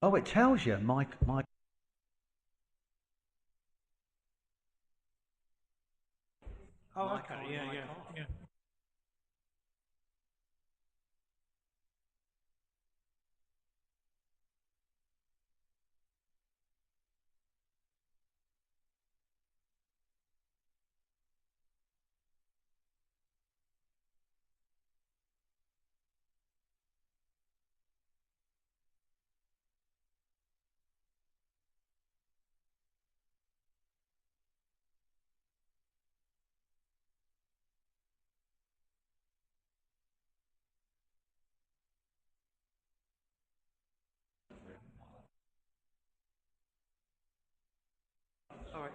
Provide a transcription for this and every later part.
Oh, it tells you, Mike. Oh, Mike okay. on, Yeah, Mike yeah, off. yeah. All right.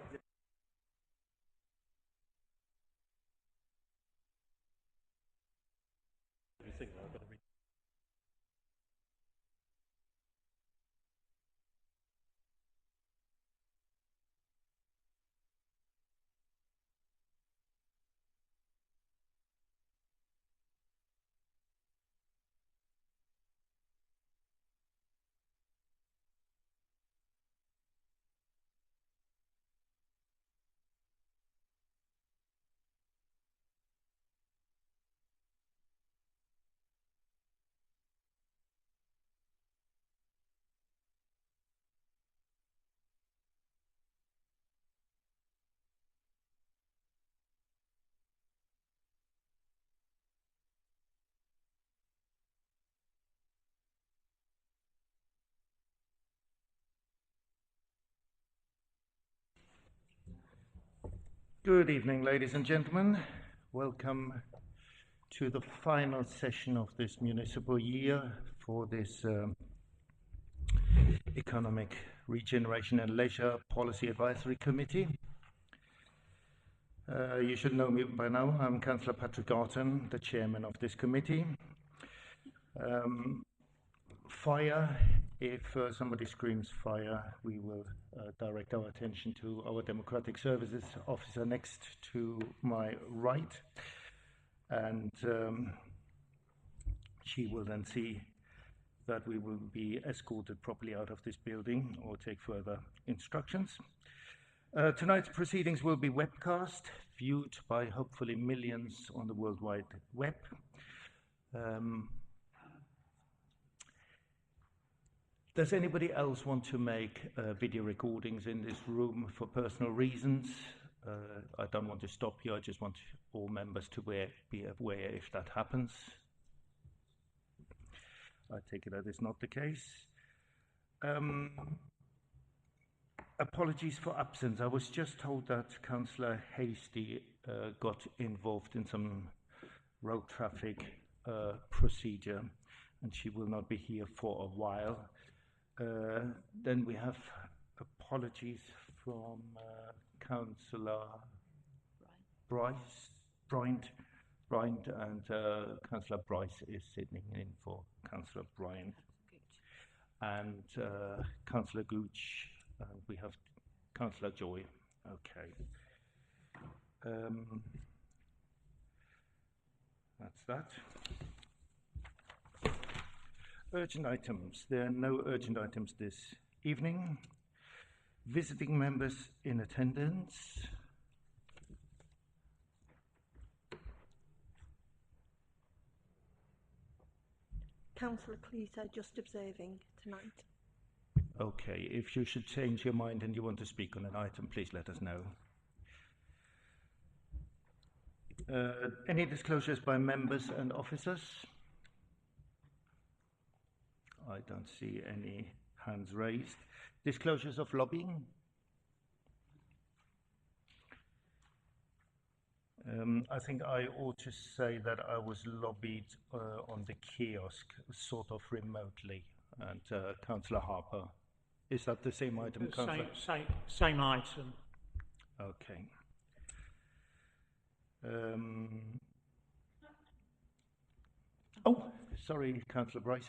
Good evening, ladies and gentlemen. Welcome to the final session of this municipal year for this Economic Regeneration and Leisure Policy Advisory Committee. You should know me by now. I'm Councillor Patrick Garton, the chairman of this committee. Fire, if somebody screams fire, we will direct our attention to our Democratic Services officer next to my right, and she will then see that we will be escorted properly out of this building or take further instructions. Tonight's proceedings will be webcast, viewed by hopefully millions on the World Wide Web. Does anybody else want to make video recordings in this room for personal reasons? I don't want to stop you, I just want all members to be aware if that happens. I take it that is not the case. Apologies for absence. I was just told that Councillor Hasty got involved in some road traffic procedure and she will not be here for a while. Then we have apologies from Councillor Bryant, and Councillor Bryce is sitting in for Councillor Bryant. And Councillor Gooch, we have Councillor Joy. Okay. That's that. Urgent items. There are no urgent items this evening. Visiting members in attendance. Councillor Cleaser just observing tonight. Okay, if you should change your mind and you want to speak on an item, please let us know. Any disclosures by members and officers? I don't see any hands raised. Disclosures of lobbying? I think I ought to say that I was lobbied on the kiosk, sort of remotely, and Councillor Harper. Is that the same item, Councillor? Same item. Okay. Oh, sorry, Councillor Bryce.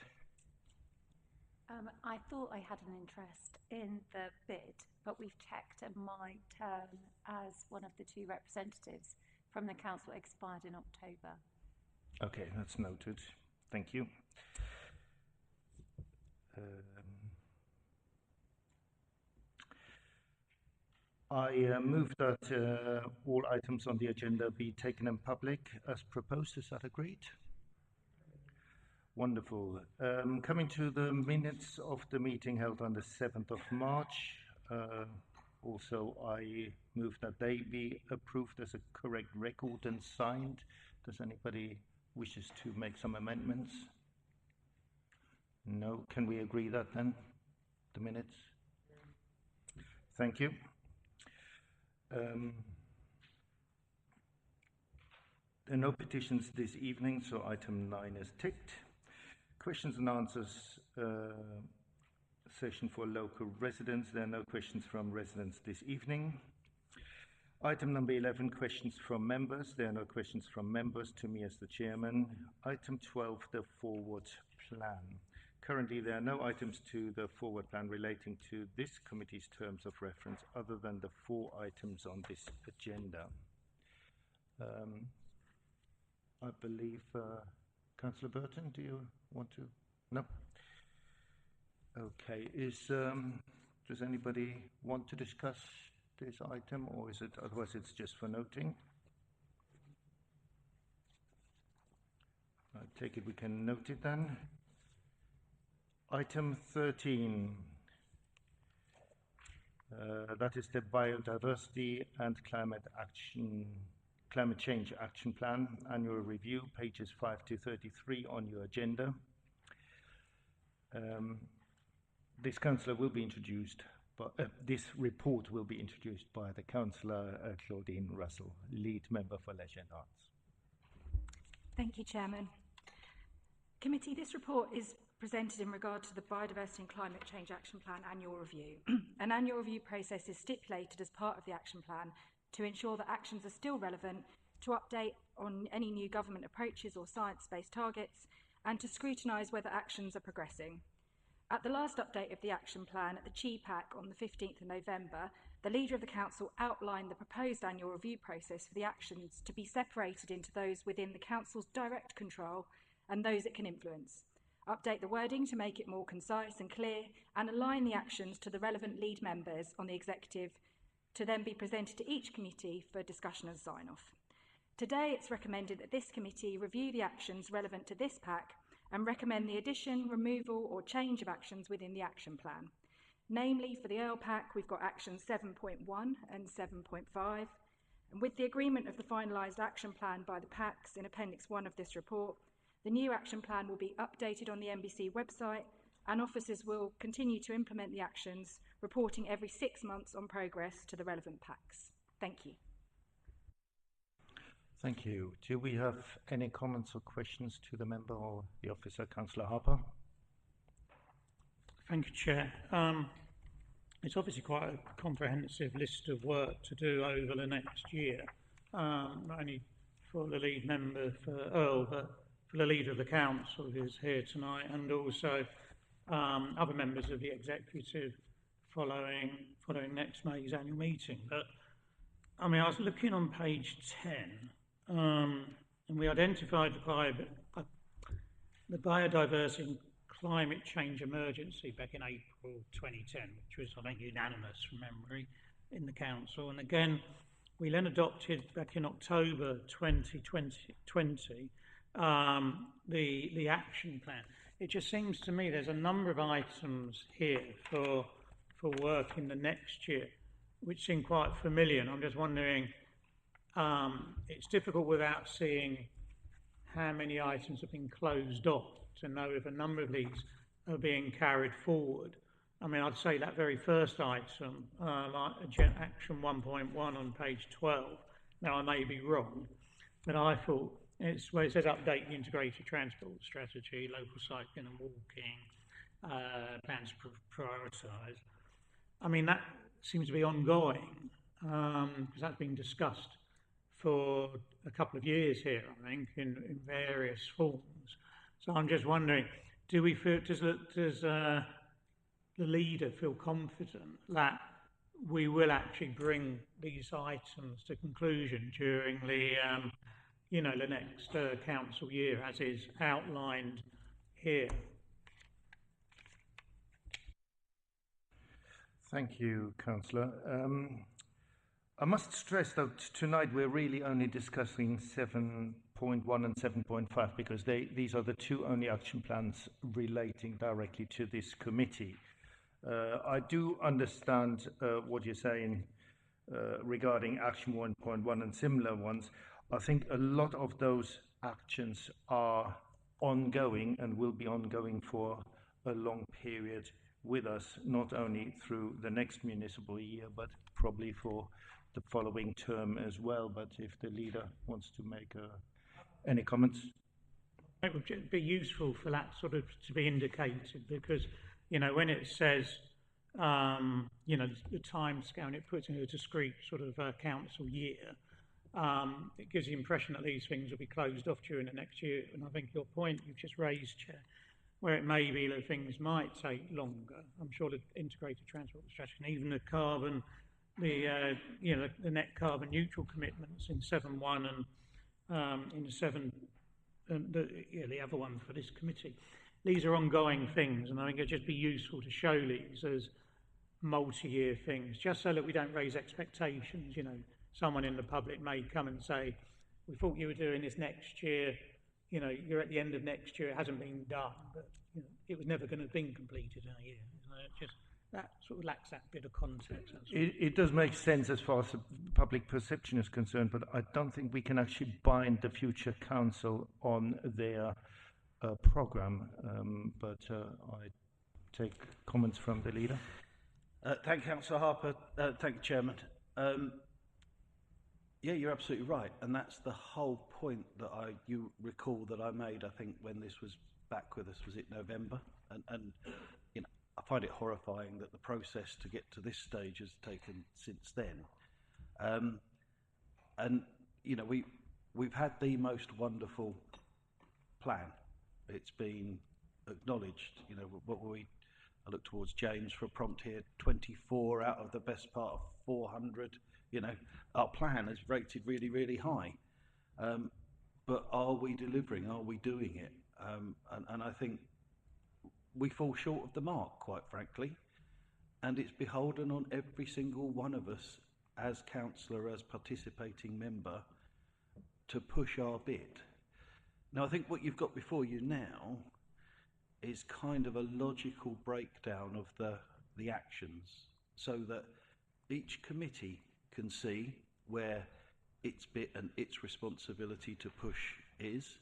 I thought I had an interest in the bid, but we've checked and my term as one of the two representatives from the council expired in October. Okay, that's noted. Thank you. I move that all items on the agenda be taken in public as proposed. Is that agreed? Wonderful. Coming to the minutes of the meeting held on the 7th of March, also I move that they be approved as a correct record and signed. Does anybody wishes to make some amendments? No. Can we agree that then, the minutes? Thank you. There are no petitions this evening, so item 9 is ticked. Questions and answers session for local residents. There are no questions from residents this evening. Item number 11, questions from members. There are no questions from members to me as the chairman. Item 12, the forward plan. Currently, there are no items to the forward plan relating to this committee's terms of reference other than the 4 items on this agenda. I believe, Councillor Burton, do you want to? No? Okay. Does anybody want to discuss this item, or is it otherwise it's just for noting? I take it we can note it then. Item 13. That is the Biodiversity and Climate Change Action Plan, Annual Review, pages 5 to 33 on your agenda. This councillor will be introduced, but this report will be introduced by the councillor Claudine Russell, lead member for Leisure and Arts. Thank you, Chairman. Committee, this report is presented in regard to the Biodiversity and Climate Change Action Plan Annual Review. An annual review process is stipulated as part of the action plan to ensure that actions are still relevant, to update on any new government approaches or science-based targets, and to scrutinise whether actions are progressing. At the last update of the action plan at the CHIPAC on the 15th of November, the Leader of the Council outlined the proposed annual review process for the actions to be separated into those within the Council's direct control and those it can influence. Update the wording to make it more concise and clear, and align the actions to the relevant lead members on the executive to then be presented to each committee for discussion and sign-off. Today, it's recommended that this committee review the actions relevant to this pack and recommend the addition, removal or change of actions within the action plan. Namely, for the Earl Pack, we've got actions 7.1 and 7.5. And with the agreement of the finalised action plan by the packs in Appendix 1 of this report, the new action plan will be updated on the NBC website, and officers will continue to implement the actions, reporting every 6 months on progress to the relevant packs. Thank you. Thank you. Do we have any comments or questions to the member or the officer, Councillor Harper? Thank you, Chair. It's obviously quite a comprehensive list of work to do over the next year, not only for the lead member for Earl, but for the Leader of the Council who's here tonight, and also other members of the executive following next May's annual meeting. But I mean, I was looking on page 10, and we identified the biodiversity and climate change emergency back in April 2010, which was, I think, unanimous from memory in the council. And again, we then adopted back in October 2020 the action plan. It just seems to me there's a number of items here for work in the next year which seem quite familiar, and I'm just wondering, it's difficult without seeing how many items have been closed off to know if a number of these are being carried forward. I mean, I'd say that very first item, action 1.1 on page 12, now I may be wrong, but I thought it's where it says update the integrated transport strategy, local cycling and walking, plans to prioritise. I mean, that seems to be ongoing, because that's been discussed for a couple of years here, I think, in various forms. So I'm just wondering, do we feel, does the leader feel confident that we will actually bring these items to conclusion during the, the next council year, as is outlined here? Thank you, Councillor. I must stress that tonight we're really only discussing 7.1 and 7.5 because these are the two only action plans relating directly to this committee. I do understand what you're saying regarding action 1.1 and similar ones. I think a lot of those actions are ongoing and will be ongoing for a long period with us, not only through the next municipal year, but probably for the following term as well. But if the leader wants to make any comments. It would be useful for that sort of to be indicated because, when it says, the time scale and it puts in a discrete sort of council year, it gives the impression that these things will be closed off during the next year. And I think your point you've just raised, Chair, where it may be that things might take longer. I'm sure the integrated transport strategy and even the carbon, the net carbon neutral commitments in 7.1 and in 7, the other one for this committee. These are ongoing things, and I think it'd just be useful to show these as multi-year things, just so that we don't raise expectations. Someone in the public may come and say, "We thought you were doing this next year. You're at the end of next year. It hasn't been done, but it was never going to have been completed in a year." Just that sort of lacks that bit of context. It does make sense as far as the public perception is concerned, but I don't think we can actually bind the future council on their programme. But I take comments from the leader. Thank you, Councillor Harper. Thank you, Chairman. Yeah, you're absolutely right, and that's the whole point that you recall that I made. I think when this was back with us, was it November? And I find it horrifying that the process to get to this stage has taken since then. We've had the most wonderful plan. It's been acknowledged. I look towards James for a prompt here. 24 out of the best part of 400. Our plan is rated really, really high. But are we delivering? Are we doing it? And I think we fall short of the mark, quite frankly. And it's beholden on every single one of us as councillor, as participating member, to push our bit. Now, I think what you've got before you now is kind of a logical breakdown of the actions so that each committee can see where its bit and its responsibility to push is.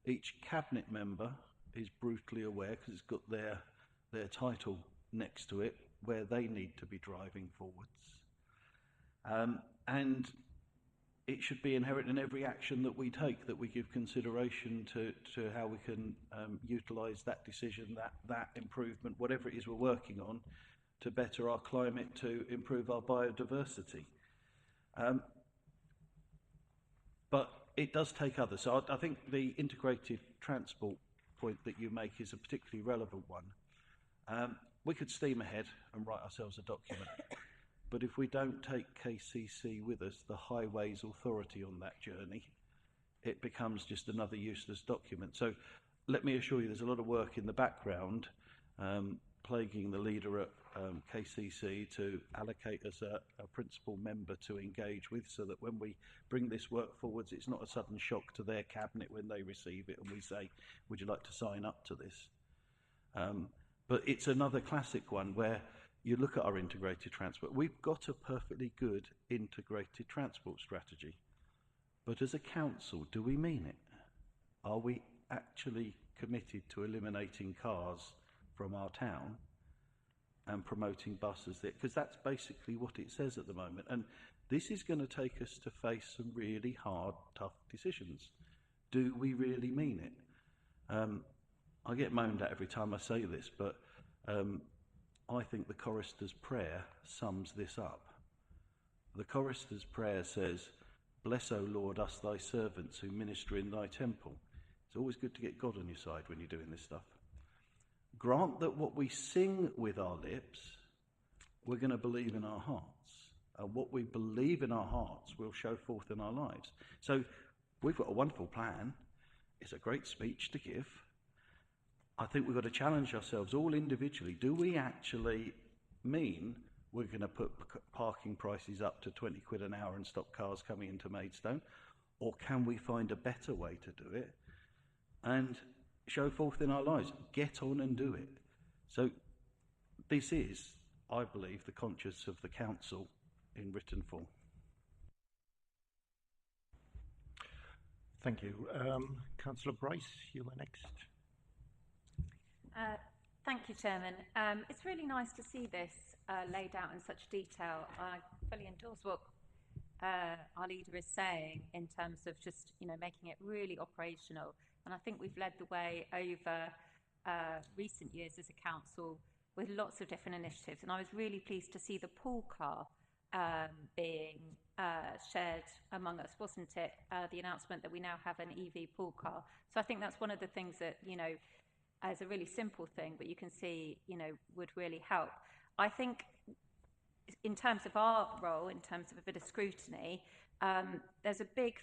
Each cabinet member is brutally aware, because it's got their title next to it, where they need to be driving forwards. And it should be inherent in every action that we take, that we give consideration to how we can utilise that decision, that improvement, whatever it is we're working on, to better our climate, to improve our biodiversity. But it does take others. So I think the integrated transport point that you make is a particularly relevant one. We could steam ahead and write ourselves a document, but if we don't take KCC with us, the Highways Authority, on that journey, it becomes just another useless document. So let me assure you there's a lot of work in the background plaguing the leader at KCC to allocate us a principal member to engage with, so that when we bring this work forwards, it's not a sudden shock to their cabinet when they receive it and we say, would you like to sign up to this? But it's another classic one where you look at our integrated transport. We've got a perfectly good integrated transport strategy. But as a council, do we mean it? Are we actually committed to eliminating cars from our town and promoting buses there? Because that's basically what it says at the moment. And this is going to take us to face some really hard, tough decisions. Do we really mean it? I get moaned at every time I say this, but I think the chorister's prayer sums this up. The chorister's prayer says, "Bless, O Lord, us thy servants who minister in thy temple." It's always good to get God on your side when you're doing this stuff. Grant that what we sing with our lips, we're going to believe in our hearts. And what we believe in our hearts will show forth in our lives. So we've got a wonderful plan. It's a great speech to give. I think we've got to challenge ourselves all individually. Do we actually mean we're going to put parking prices up to 20 quid an hour and stop cars coming into Maidstone? Or can we find a better way to do it and show forth in our lives? Get on and do it. So this is, I believe, the conscience of the council in written form. Thank you. Councillor Bryce, you were next. Thank you, Chairman. It's really nice to see this laid out in such detail. I fully endorse what our leader is saying in terms of just, making it really operational. And I think we've led the way over recent years as a council with lots of different initiatives. And I was really pleased to see the pool car being shared among us, wasn't it? The announcement that we now have an EV pool car. So I think that's one of the things that, as a really simple thing, but you can see, would really help. I think in terms of our role, in terms of a bit of scrutiny, there's a big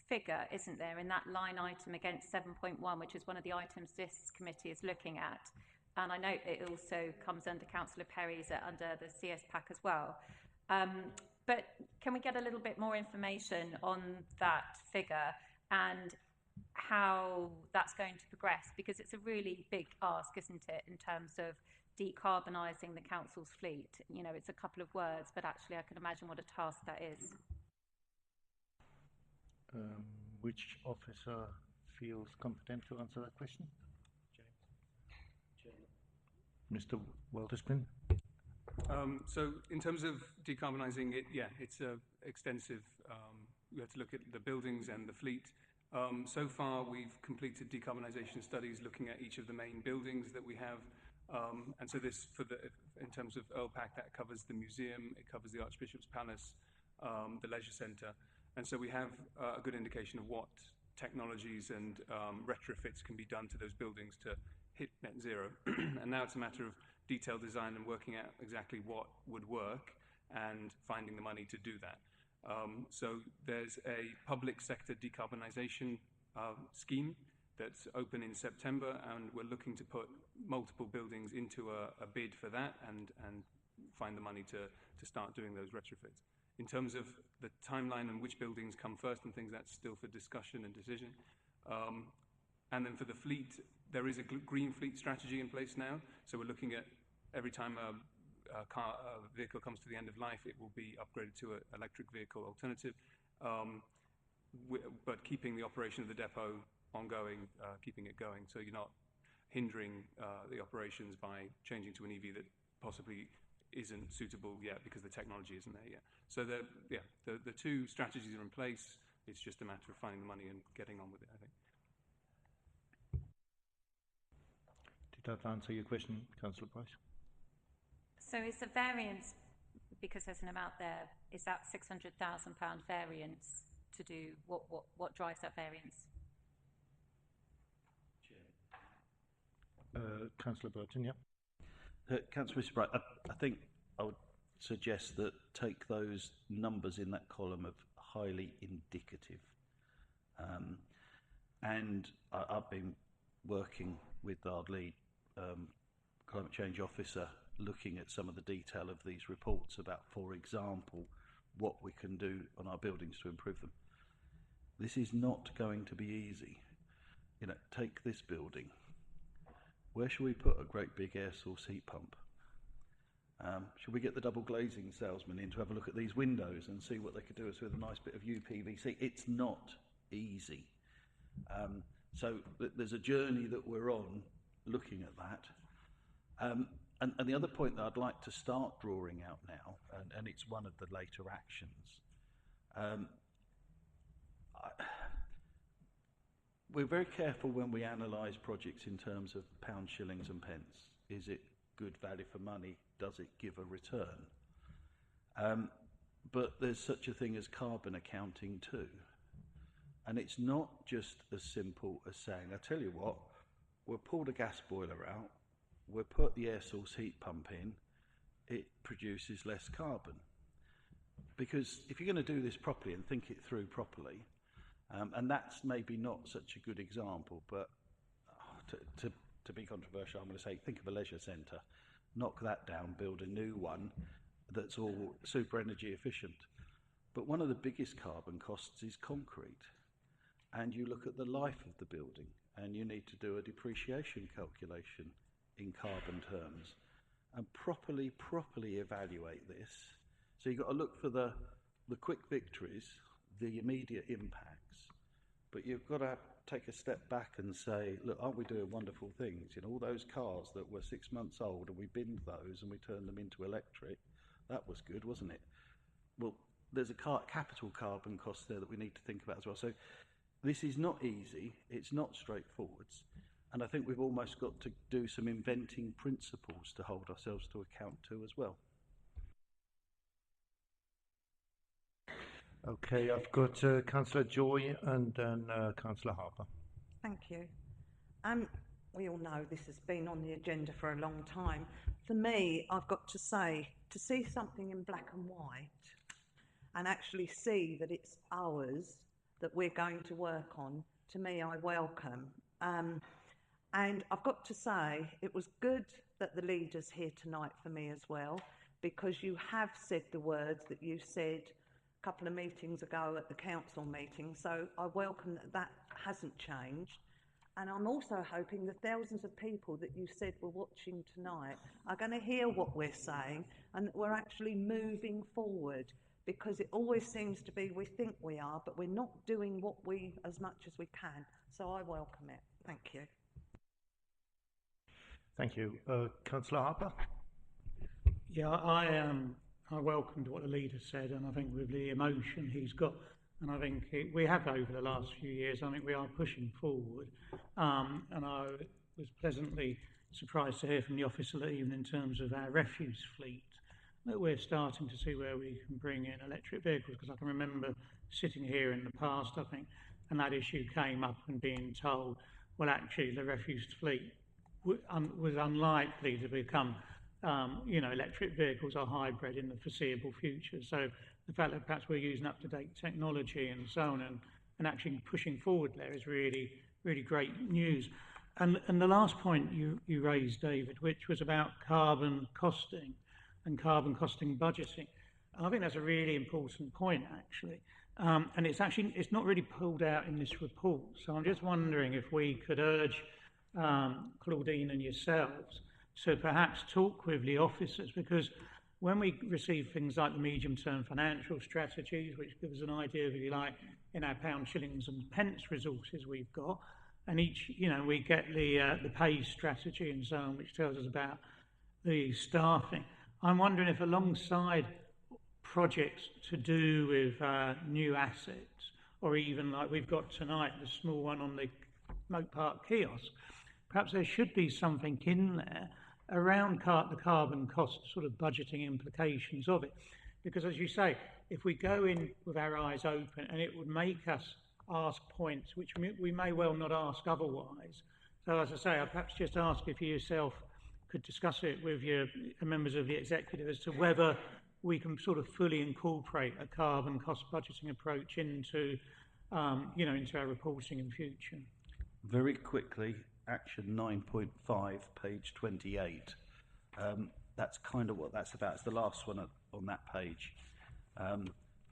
figure, isn't there, in that line item against 7.1, which is one of the items this committee is looking at. And I note it also comes under Councillor Perry's under the CS pack as well. But can we get a little bit more information on that figure and how that's going to progress? Because it's a really big ask, isn't it, in terms of decarbonising the council's fleet. It's a couple of words, but actually I can imagine what a task that is. Which officer feels competent to answer that question? Mr. Welderspin. So in terms of decarbonising it, it's extensive. We have to look at the buildings and the fleet. So far, we've completed decarbonisation studies looking at each of the main buildings that we have. And so this, in terms of EarlPack, that covers the museum, it covers the Archbishop's Palace, the leisure centre. And so we have a good indication of what technologies and retrofits can be done to those buildings to hit net zero. And now it's a matter of detailed design and working out exactly what would work and finding the money to do that. So there's a public sector decarbonisation scheme that's open in September, and we're looking to put multiple buildings into a bid for that and find the money to start doing those retrofits. In terms of the timeline and which buildings come first and things, that's still for discussion and decision. And then for the fleet, there is a green fleet strategy in place now. So we're looking at every time a vehicle comes to the end of life, it will be upgraded to an electric vehicle alternative, but keeping the operation of the depot ongoing, keeping it going. So you're not hindering the operations by changing to an EV that possibly isn't suitable yet because the technology isn't there yet. So the two strategies are in place. It's just a matter of finding the money and getting on with it, I think. Did that answer your question, Councillor Price? So is the variance, because there's an amount there, is that £600,000 variance to do, what drives that variance? Councillor Burton, yeah. Councillor Bright, I think I would suggest that take those numbers in that column of highly indicative. And I've been working with our lead climate change officer looking at some of the detail of these reports about, for example, what we can do on our buildings to improve them. This is not going to be easy. Take this building. Where should we put a great big air source heat pump? Should we get the double glazing salesman in to have a look at these windows and see what they could do us with a nice bit of UPVC? It's not easy. So there's a journey that we're on looking at that. And the other point that I'd like to start drawing out now, and it's one of the later actions, we're very careful when we analyse projects in terms of pounds, shillings and pence. Is it good value for money? Does it give a return? But there's such a thing as carbon accounting too. And it's not just as simple as saying, I tell you what, we'll pull the gas boiler out, we'll put the air source heat pump in, it produces less carbon. Because if you're going to do this properly and think it through properly, and that's maybe not such a good example, but to be controversial, I'm going to say, think of a leisure centre, knock that down, build a new one. that's all super energy efficient. But one of the biggest carbon costs is concrete. And you look at the life of the building and you need to do a depreciation calculation in carbon terms and properly evaluate this. So you've got to look for the quick victories, the immediate impacts, but you've got to take a step back and say, look, aren't we doing wonderful things? You know, all those cars that were 6 months old and we binned those and we turned them into electric, that was good, wasn't it? Well, there's a capital carbon cost there that we need to think about as well. So this is not easy, it's not straightforward, and I think we've almost got to do some inventing principles to hold ourselves to account to as well. Okay, I've got Councillor Joy and then Councillor Harper. Thank you. We all know this has been on the agenda for a long time. For me, I've got to say, to see something in black and white and actually see that it's ours that we're going to work on, to me, I welcome. And I've got to say, it was good that the leader's here tonight for me as well, because you have said the words that you said a couple of meetings ago at the council meeting, so I welcome that that hasn't changed. And I'm also hoping the thousands of people that you said were watching tonight are going to hear what we're saying and that we're actually moving forward, because it always seems to be we think we are, but we're not doing as much as we can. So I welcome it. Thank you. Thank you. Councillor Harper? Yeah, I welcomed what the leader said, and I think with the emotion he's got, and I think we have over the last few years, I think we are pushing forward. And I was pleasantly surprised to hear from the officer that even in terms of our refuse fleet, that we're starting to see where we can bring in electric vehicles, because I can remember sitting here in the past, I think, and that issue came up and being told, well, actually the refuse fleet was unlikely to become electric vehicles or hybrid in the foreseeable future. So the fact that perhaps we're using up-to-date technology and so on and actually pushing forward there is really, really great news. And the last point you raised, David, which was about carbon costing and carbon costing budgeting. And I think that's a really important point, actually. And it's not really pulled out in this report. So I'm just wondering if we could urge Claudine and yourselves to perhaps talk with the officers, because when we receive things like the medium-term financial strategies, which give us an idea, if you like, in our pound, shillings and pence resources we've got, and each, we get the pay strategy and so on, which tells us about the staffing. I'm wondering if alongside projects to do with new assets, or even like we've got tonight, the small one on the Moat Park kiosk, perhaps there should be something in there around the carbon cost sort of budgeting implications of it. Because as you say, if we go in with our eyes open, and it would make us ask points which we may well not ask otherwise. So as I say, I'd perhaps just ask if you yourself could discuss it with your members of the executive as to whether we can sort of fully incorporate a carbon cost budgeting approach into our reporting in future. Very quickly, action 9.5, page 28. That's kind of what that's about. It's the last one on that page.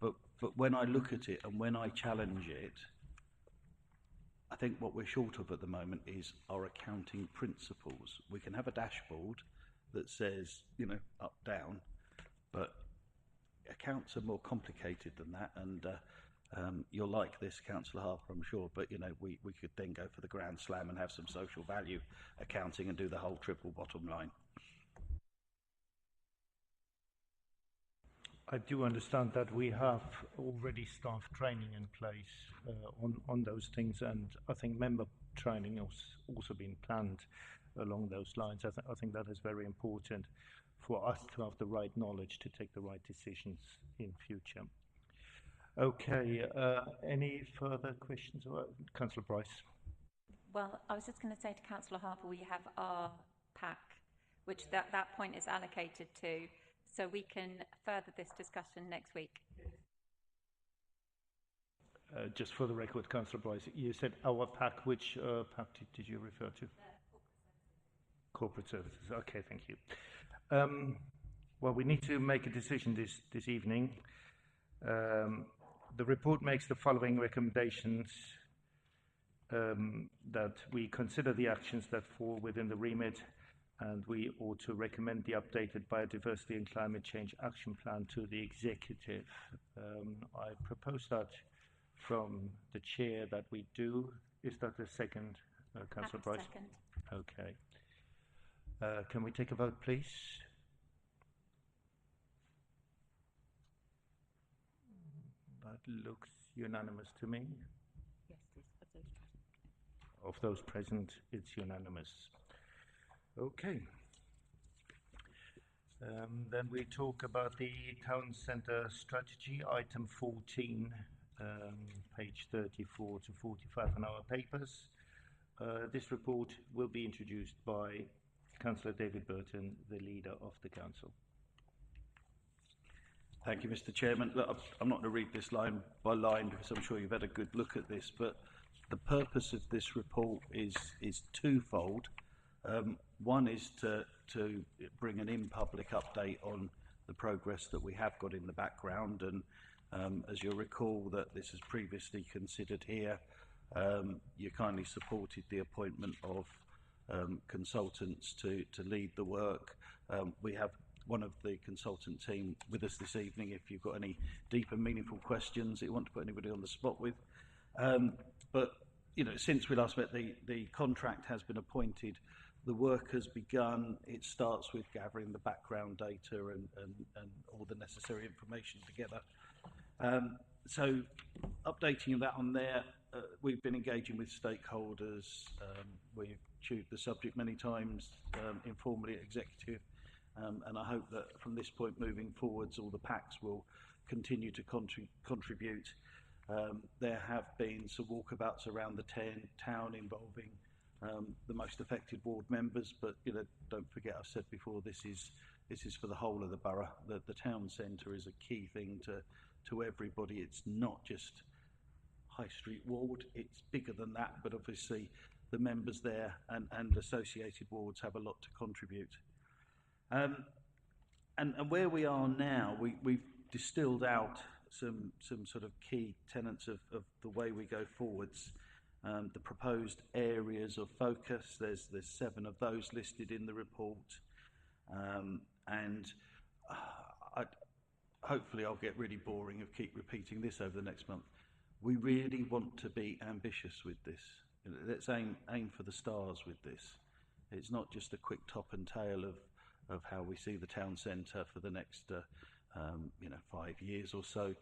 But when I look at it and when I challenge it, I think what we're short of at the moment is our accounting principles. We can have a dashboard that says, up, down, but accounts are more complicated than that, and you'll like this, Councillor Harper, I'm sure, but we could then go for the grand slam and have some social value accounting and do the whole triple bottom line. I do understand that we have already staff training in place on those things, and I think member training has also been planned along those lines. I think that is very important for us to have the right knowledge to take the right decisions in future. Okay, any further questions? Councillor Bryce. Well, I was just going to say to Councillor Harper, we have our pack, which that point is allocated to, so we can further this discussion next week. Just for the record, Councillor Bryce, you said our pack. Which pack did you refer to? Corporate services. Okay, thank you. Well, we need to make a decision this evening. The report makes the following recommendations: that we consider the actions that fall within the remit, and we ought to recommend the updated Biodiversity and Climate Change Action Plan to the Executive. I propose that from the Chair that we do. Is that a second, Councillor Bright? Second. Okay. Can we take a vote, please? That looks unanimous to me. Yes, it is. Of those present, it's unanimous. Okay. Then we talk about the town centre strategy, item 14, page 34 to 45 in our papers. This report will be introduced by Councillor David Burton, the leader of the council. Thank you, Mr. Chairman. Look, I'm not going to read this line by line because I'm sure you've had a good look at this, but the purpose of this report is twofold. One is to bring an in-public update on the progress that we have got in the background, and as you'll recall that this is previously considered here, you kindly supported the appointment of consultants to lead the work. We have one of the consultant team with us this evening if you've got any deep and meaningful questions that you want to put anybody on the spot with. But you know, since we last met, the contract has been appointed, the work has begun. It starts with gathering the background data and all the necessary information together. So updating that on there, we've been engaging with stakeholders. We've chewed the subject many times informally at executive, and I hope that from this point moving forwards all the packs will continue to contribute. There have been some walkabouts around the town involving the most affected ward members, but you know, don't forget, I've said before, this is for the whole of the borough. The town centre is a key thing to everybody. It's not just High Street ward, it's bigger than that, but obviously the members there and associated wards have a lot to contribute. And where we are now, we've distilled out some sort of key tenets of the way we go forwards. The proposed areas of focus, there's 7 of those listed in the report, and hopefully I'll get really boring of keep repeating this over the next month. We really want to be ambitious with this. Let's aim for the stars with this. It's not just a quick top and tail of how we see the town centre for the next 5 years or so.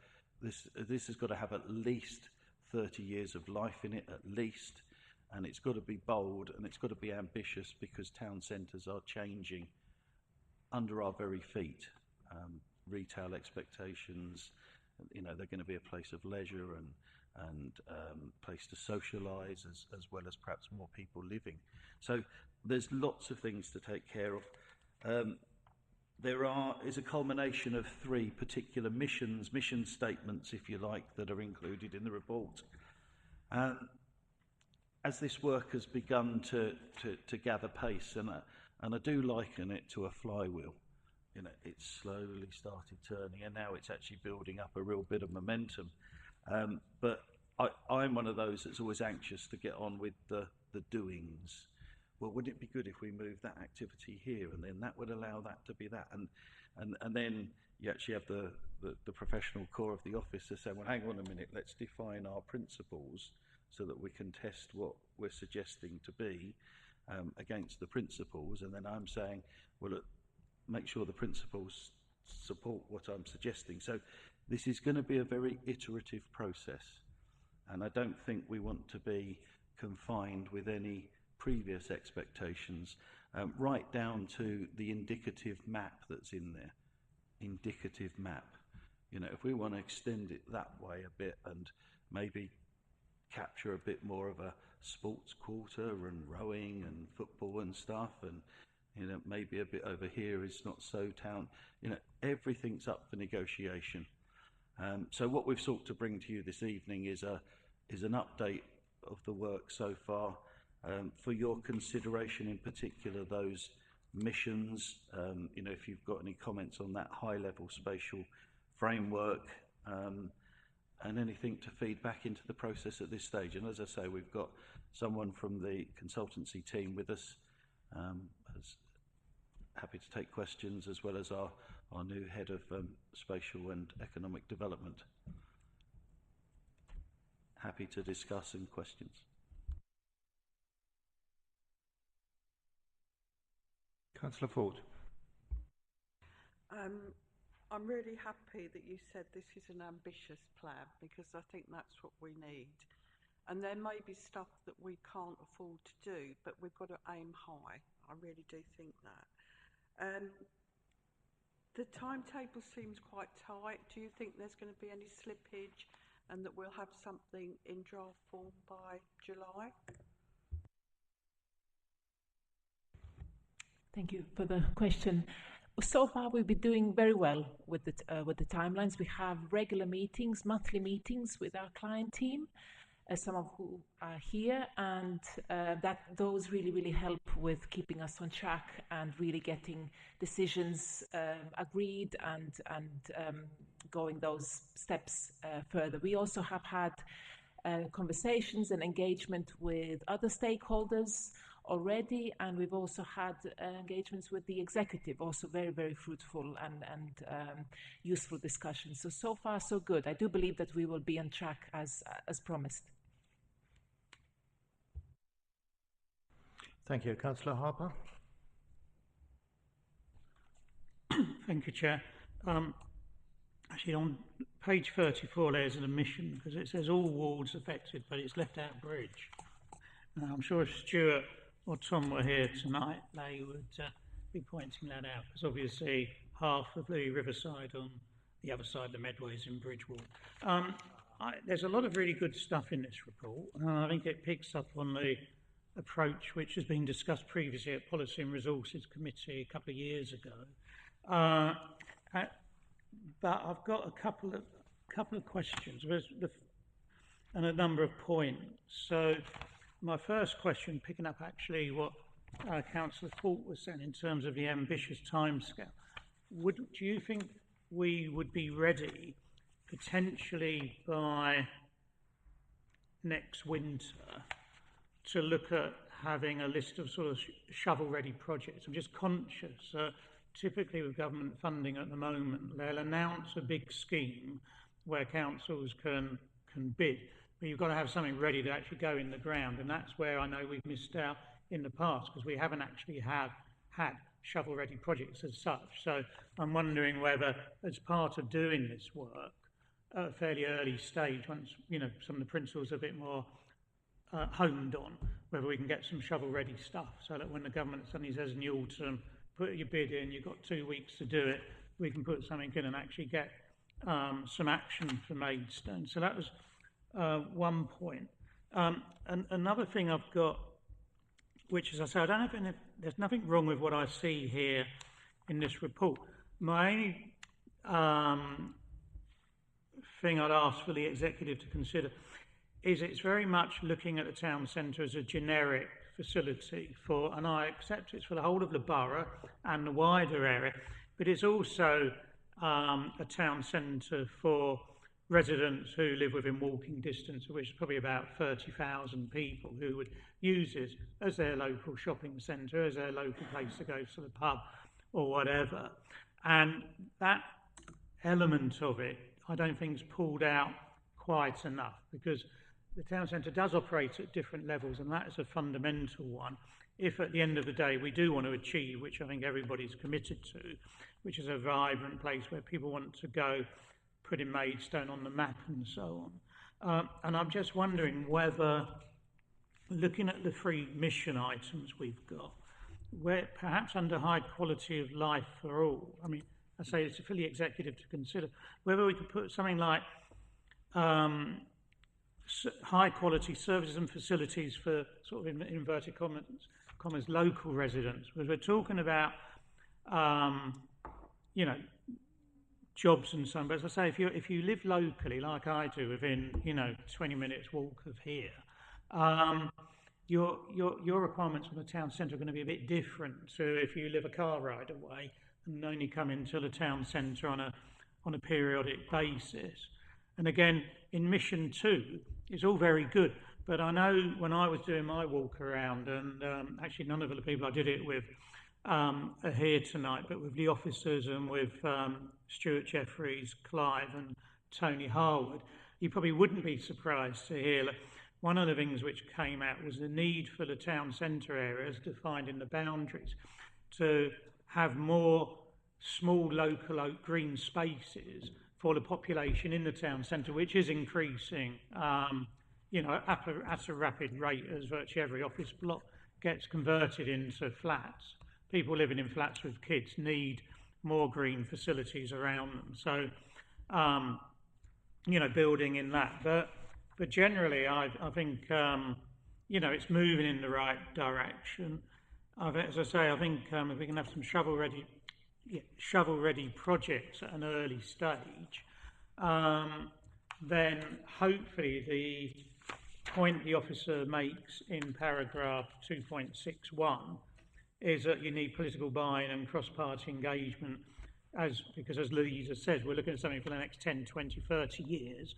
This has got to have at least 30 years of life in it, at least, and it's got to be bold and it's got to be ambitious because town centres are changing under our very feet. Retail expectations, you know, they're going to be a place of leisure and place to socialise as well as perhaps more people living. So there's lots of things to take care of. There is a culmination of 3 particular mission statements, if you like, that are included in the report. As this work has begun to gather pace, and I do liken it to a flywheel. You know, it's slowly started turning, and now it's actually building up a real bit of momentum. But I'm one of those that's always anxious to get on with the doings. Well, wouldn't it be good if we moved that activity here, and then that would allow that to be that, and then you actually have the professional core of the office to say, well, hang on a minute, let's define our principles so that we can test what we're suggesting to be against the principles, and then I'm saying, well, look, make sure the principles support what I'm suggesting. So this is going to be a very iterative process, and I don't think we want to be confined with any previous expectations, right down to the indicative map that's in there. Indicative map. You know, if we want to extend it that way a bit and maybe capture a bit more of a sports quarter and rowing and football and stuff, and you know, maybe a bit over here is not so town. You know, everything's up for negotiation. So what we've sought to bring to you this evening is an update of the work so far, for your consideration, in particular those missions, if you've got any comments on that high-level spatial framework, and anything to feed back into the process at this stage. And as I say, we've got someone from the consultancy team with us, as happy to take questions, as well as our new head of spatial and economic development. Happy to discuss and questions. Councillor Ford. I'm really happy that you said this is an ambitious plan, because I think that's what we need. And there may be stuff that we can't afford to do, but we've got to aim high. I really do think that. The timetable seems quite tight. Do you think there's going to be any slippage and that we'll have something in draft form by July? Thank you for the question. So far, we've been doing very well with the timelines. We have regular meetings, monthly meetings with our client team, some of who are here, and those really help with keeping us on track and really getting decisions agreed and going those steps further. We also have had conversations and engagement with other stakeholders already, and we've also had engagements with the executive, also very fruitful and useful discussions. So far so good. I do believe that we will be on track as promised. Thank you. Councillor Harper. Thank you, Chair. Actually, on page 34, there's an omission, because it says all wards affected, but it's left out bridge. Now, I'm sure if Stuart or Tom were here tonight, they would be pointing that out, because obviously half of the riverside on the other side of the Medway is in Bridge Ward. There's a lot of really good stuff in this report, and I think it picks up on the approach which has been discussed previously at Policy and Resources Committee a couple of years ago. But I've got a couple of questions and a number of points. So my first question, picking up actually what Councillor Fort was saying in terms of the ambitious timescale, do you think we would be ready potentially by next winter to look at having a list of sort of shovel-ready projects? I'm just conscious typically with government funding at the moment, they'll announce a big scheme where councils can bid, but you've got to have something ready to actually go in the ground, and that's where I know we've missed out in the past, because we haven't actually had shovel-ready projects as such. So I'm wondering whether, as part of doing this work at a fairly early stage, once some of the principles are a bit more honed on, whether we can get some shovel-ready stuff, so that when the government suddenly says in the autumn, put your bid in, you've got 2 weeks to do it, we can put something in and actually get some action for Maidstone. So that was one point. And another thing I've got, which, as I say, I don't know if there's nothing wrong with what I see here in this report. My only thing I'd ask for the executive to consider is it's very much looking at the town centre as a generic facility for, and I accept it's for the whole of the borough and the wider area, but it's also a town centre for residents who live within walking distance, which is probably about 30,000 people who would use it as their local shopping centre, as their local place to go to the pub or whatever. And that element of it, I don't think is pulled out quite enough, because the town centre does operate at different levels, and that is a fundamental one. If at the end of the day we do want to achieve, which I think everybody's committed to, which is a vibrant place where people want to go, putting Maidstone on the map and so on. And I'm just wondering whether, looking at the 3 mission items we've got, where perhaps under high quality of life for all, I mean, I say it's for the executive to consider, whether we could put something like high quality services and facilities for sort of in inverted commas local residents, because we're talking about jobs and so on. But as I say, if you live locally like I do, within 20 minutes walk of here, your requirements on the town centre are going to be a bit different to if you live a car ride away and only come into the town centre on a periodic basis. And again, in Mission 2, it's all very good, but I know when I was doing my walk around, and actually none of the people I did it with are here tonight, but with the officers and with Stuart Jeffries, Clive and Tony Harwood, you probably wouldn't be surprised to hear that one of the things which came out was the need for the town centre areas defined in the boundaries to have more small local oak green spaces for the population in the town centre, which is increasing, at a rapid rate as virtually every office block gets converted into flats. People living in flats with kids need more green facilities around them. So, building in that. But generally, I think, it's moving in the right direction. As I say, I think if we can have some shovel-ready projects at an early stage, then hopefully the point the officer makes in paragraph 2.61 is that you need political buy-in and cross-party engagement, because as Louisa says, we're looking at something for the next 10, 20, 30 years.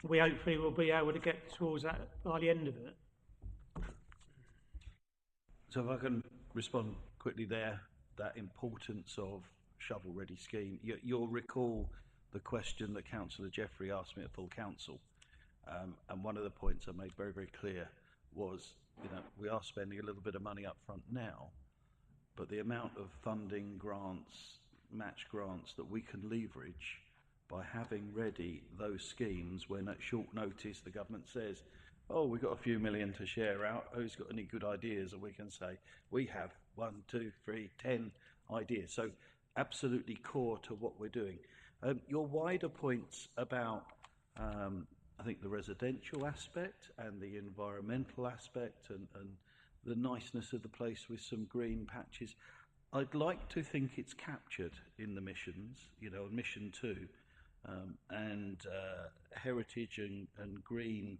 We hopefully will be able to get towards that by the end of it. So if I can respond quickly there, that importance of shovel-ready scheme. You'll recall the question that Councillor Jeffrey asked me at full council, and one of the points I made very, very clear was, we are spending a little bit of money up front now, but the amount of funding grants, match grants that we can leverage by having ready those schemes when at short notice the government says, oh, we've got a few million to share out, who's got any good ideas? And we can say, we have 1, 2, 3, 10 ideas. So absolutely core to what we're doing. Your wider points about, I think, the residential aspect and the environmental aspect and the niceness of the place with some green patches, I'd like to think it's captured in the missions, Mission 2, and heritage and green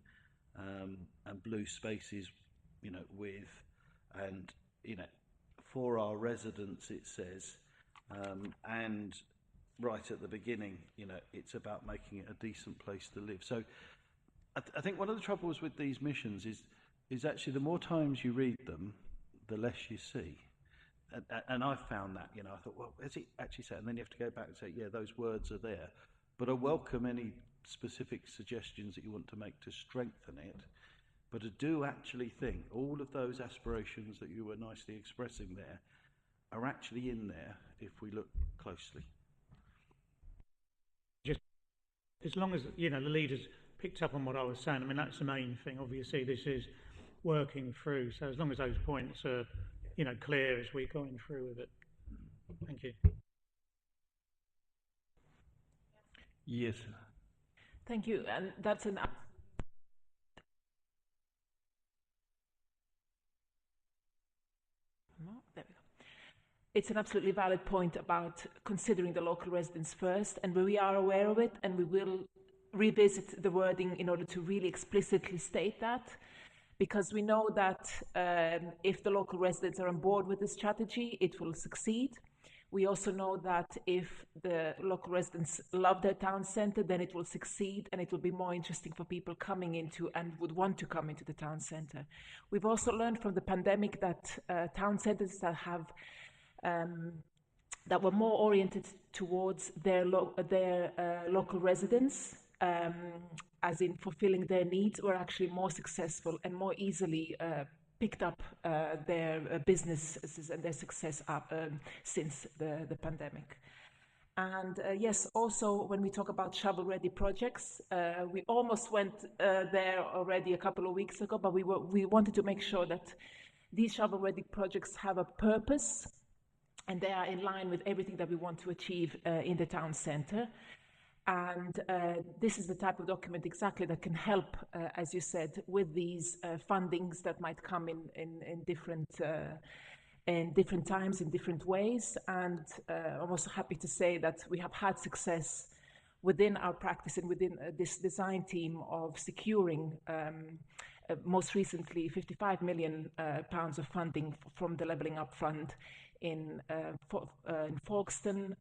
and blue spaces, for our residents, it says, and right at the beginning, it's about making it a decent place to live. So I think one of the troubles with these missions is actually the more times you read them, the less you see. And I've found that, I thought, well, has it actually said? And then you have to go back and say, yeah, those words are there. But I welcome any specific suggestions that you want to make to strengthen it. But I do actually think all of those aspirations that you were nicely expressing there are actually in there if we look closely. Just as long as, the leaders picked up on what I was saying, that's the main thing. Obviously, this is working through. So as long as those points are, clear as we're going through with it. Thank you. Yes. Thank you. And that's an... There we go. It's an absolutely valid point about considering the local residents first, and we are aware of it, and we will revisit the wording in order to really explicitly state that, because we know that if the local residents are on board with the strategy, it will succeed. We also know that if the local residents love their town centre, then it will succeed and it will be more interesting for people coming into and would want to come into the town centre. We've also learned from the pandemic that town centres that have that were more oriented towards their local residents, as in fulfilling their needs, were actually more successful and more easily picked up their businesses and their success up since the pandemic. And yes, also when we talk about shovel-ready projects, we almost went there already a couple of weeks ago, but we wanted to make sure that these shovel-ready projects have a purpose and they are in line with everything that we want to achieve in the town centre. And this is the type of document exactly that can help, as you said, with these fundings that might come in different times, in different ways. And I'm also happy to say that we have had success within our practice and within this design team of securing most recently 55 million pounds of funding from the Levelling Up Fund in Folkestone,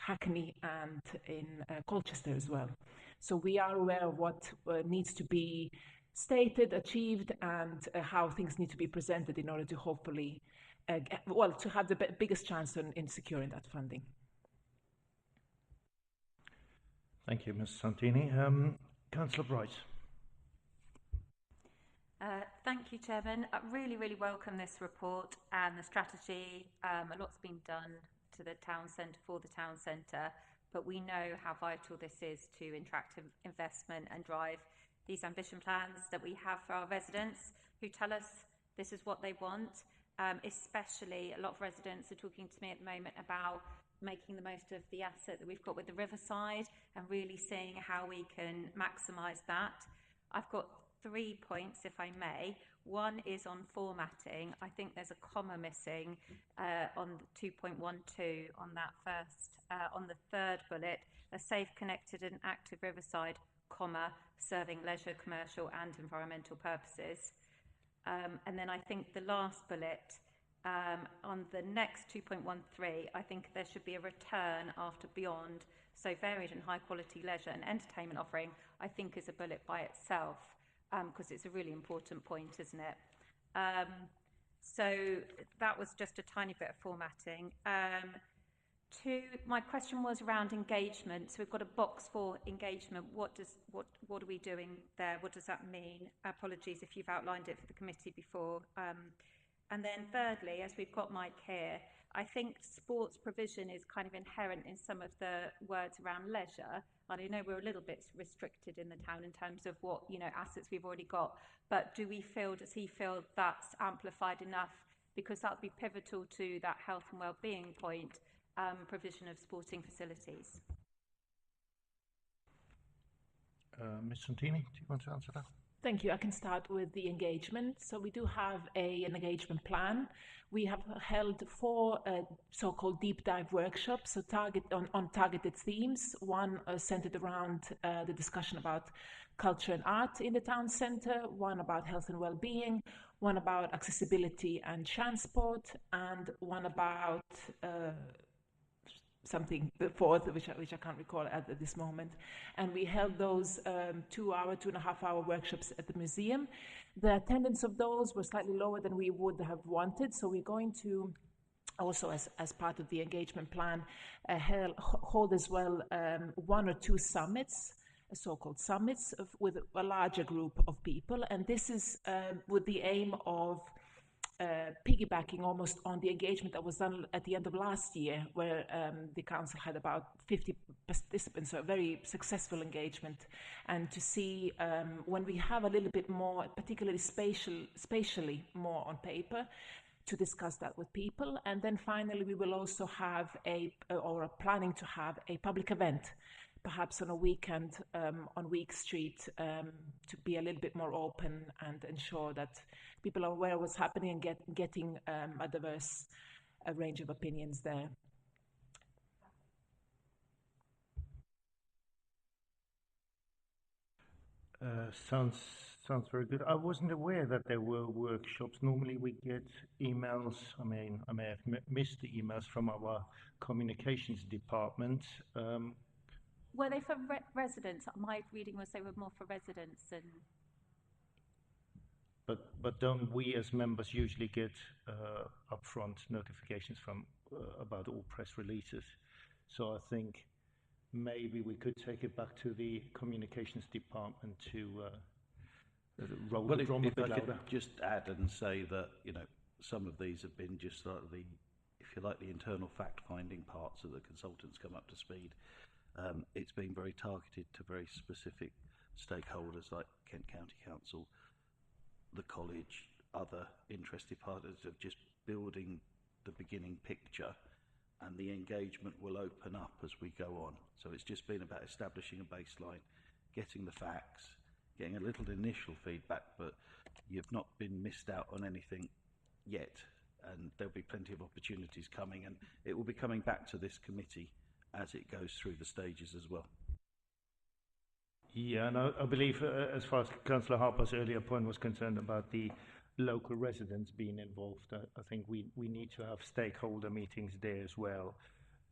Hackney and in Colchester as well. So we are aware of what needs to be stated, achieved, and how things need to be presented in order to hopefully, to have the biggest chance in securing that funding. Thank you, Ms. Santini. Councillor Bright. Thank you, Chairman. I really welcome this report and the strategy. A lot's been done to the town centre, for the town centre, but we know how vital this is to attract investment and drive these ambition plans that we have for our residents who tell us this is what they want. Especially a lot of residents are talking to me at the moment about making the most of the asset that we've got with the riverside and really seeing how we can maximise that. I've got 3 points, if I may. One is on formatting. I think there's a comma missing on 2.12 on that first, on the third bullet, a safe, connected and active riverside, comma, serving leisure, commercial and environmental purposes. And then I think the last bullet, on the next 2.13, I think there should be a return after beyond, so varied and high quality leisure and entertainment offering, I think is a bullet by itself, because it's a really important point, isn't it? So that was just a tiny bit of formatting. My question was around engagement. So we've got a box for engagement. What are we doing there? What does that mean? Apologies if you've outlined it for the committee before. And then thirdly, as we've got Mike here, I think sports provision is kind of inherent in some of the words around leisure. And I know we're a little bit restricted in the town in terms of what, assets we've already got. But does he feel that's amplified enough? Because that would be pivotal to that health and well-being point, provision of sporting facilities. Ms. Santini, do you want to answer that? Thank you. I can start with the engagement. So we do have an engagement plan. We have held 4 so-called deep dive workshops, so on targeted themes. One centered around the discussion about culture and art in the town centre, one about health and well-being, one about accessibility and transport, and one about something, the fourth, which I can't recall at this moment. And we held those 2.5 hour workshops at the museum. The attendance of those was slightly lower than we would have wanted, so we're going to also, as part of the engagement plan, hold as well 1 or 2 summits, so-called summits with a larger group of people. And this is with the aim of piggybacking almost on the engagement that was done at the end of last year, where the council had about 50 participants, so a very successful engagement. And to see when we have a little bit more, particularly spatially more on paper, to discuss that with people. And then finally, we will also have or are planning to have a public event, perhaps on a weekend on Week Street, to be a little bit more open and ensure that people are aware of what's happening and getting a diverse range of opinions there. Sounds very good. I wasn't aware that there were workshops. Normally we get emails. I may have missed the emails from our communications department. Were they for residents? My reading was they were more for residents. But don't we as members usually get upfront notifications from about all press releases? So I think maybe we could take it back to the communications department to roll the drum a bit louder. I could just add and say that some of these have been just like the internal fact-finding parts of the consultants come up to speed. It's been very targeted to very specific stakeholders like Kent County Council, the college, other interested parties, of just building the beginning picture, and the engagement will open up as we go on. So it's just been about establishing a baseline, getting the facts, getting a little initial feedback, but you've not been missed out on anything yet, and there'll be plenty of opportunities coming, and it will be coming back to this committee as it goes through the stages as well. Yeah, and I believe, as far as Councillor Harper's earlier point was concerned about the local residents being involved, I think we need to have stakeholder meetings there as well,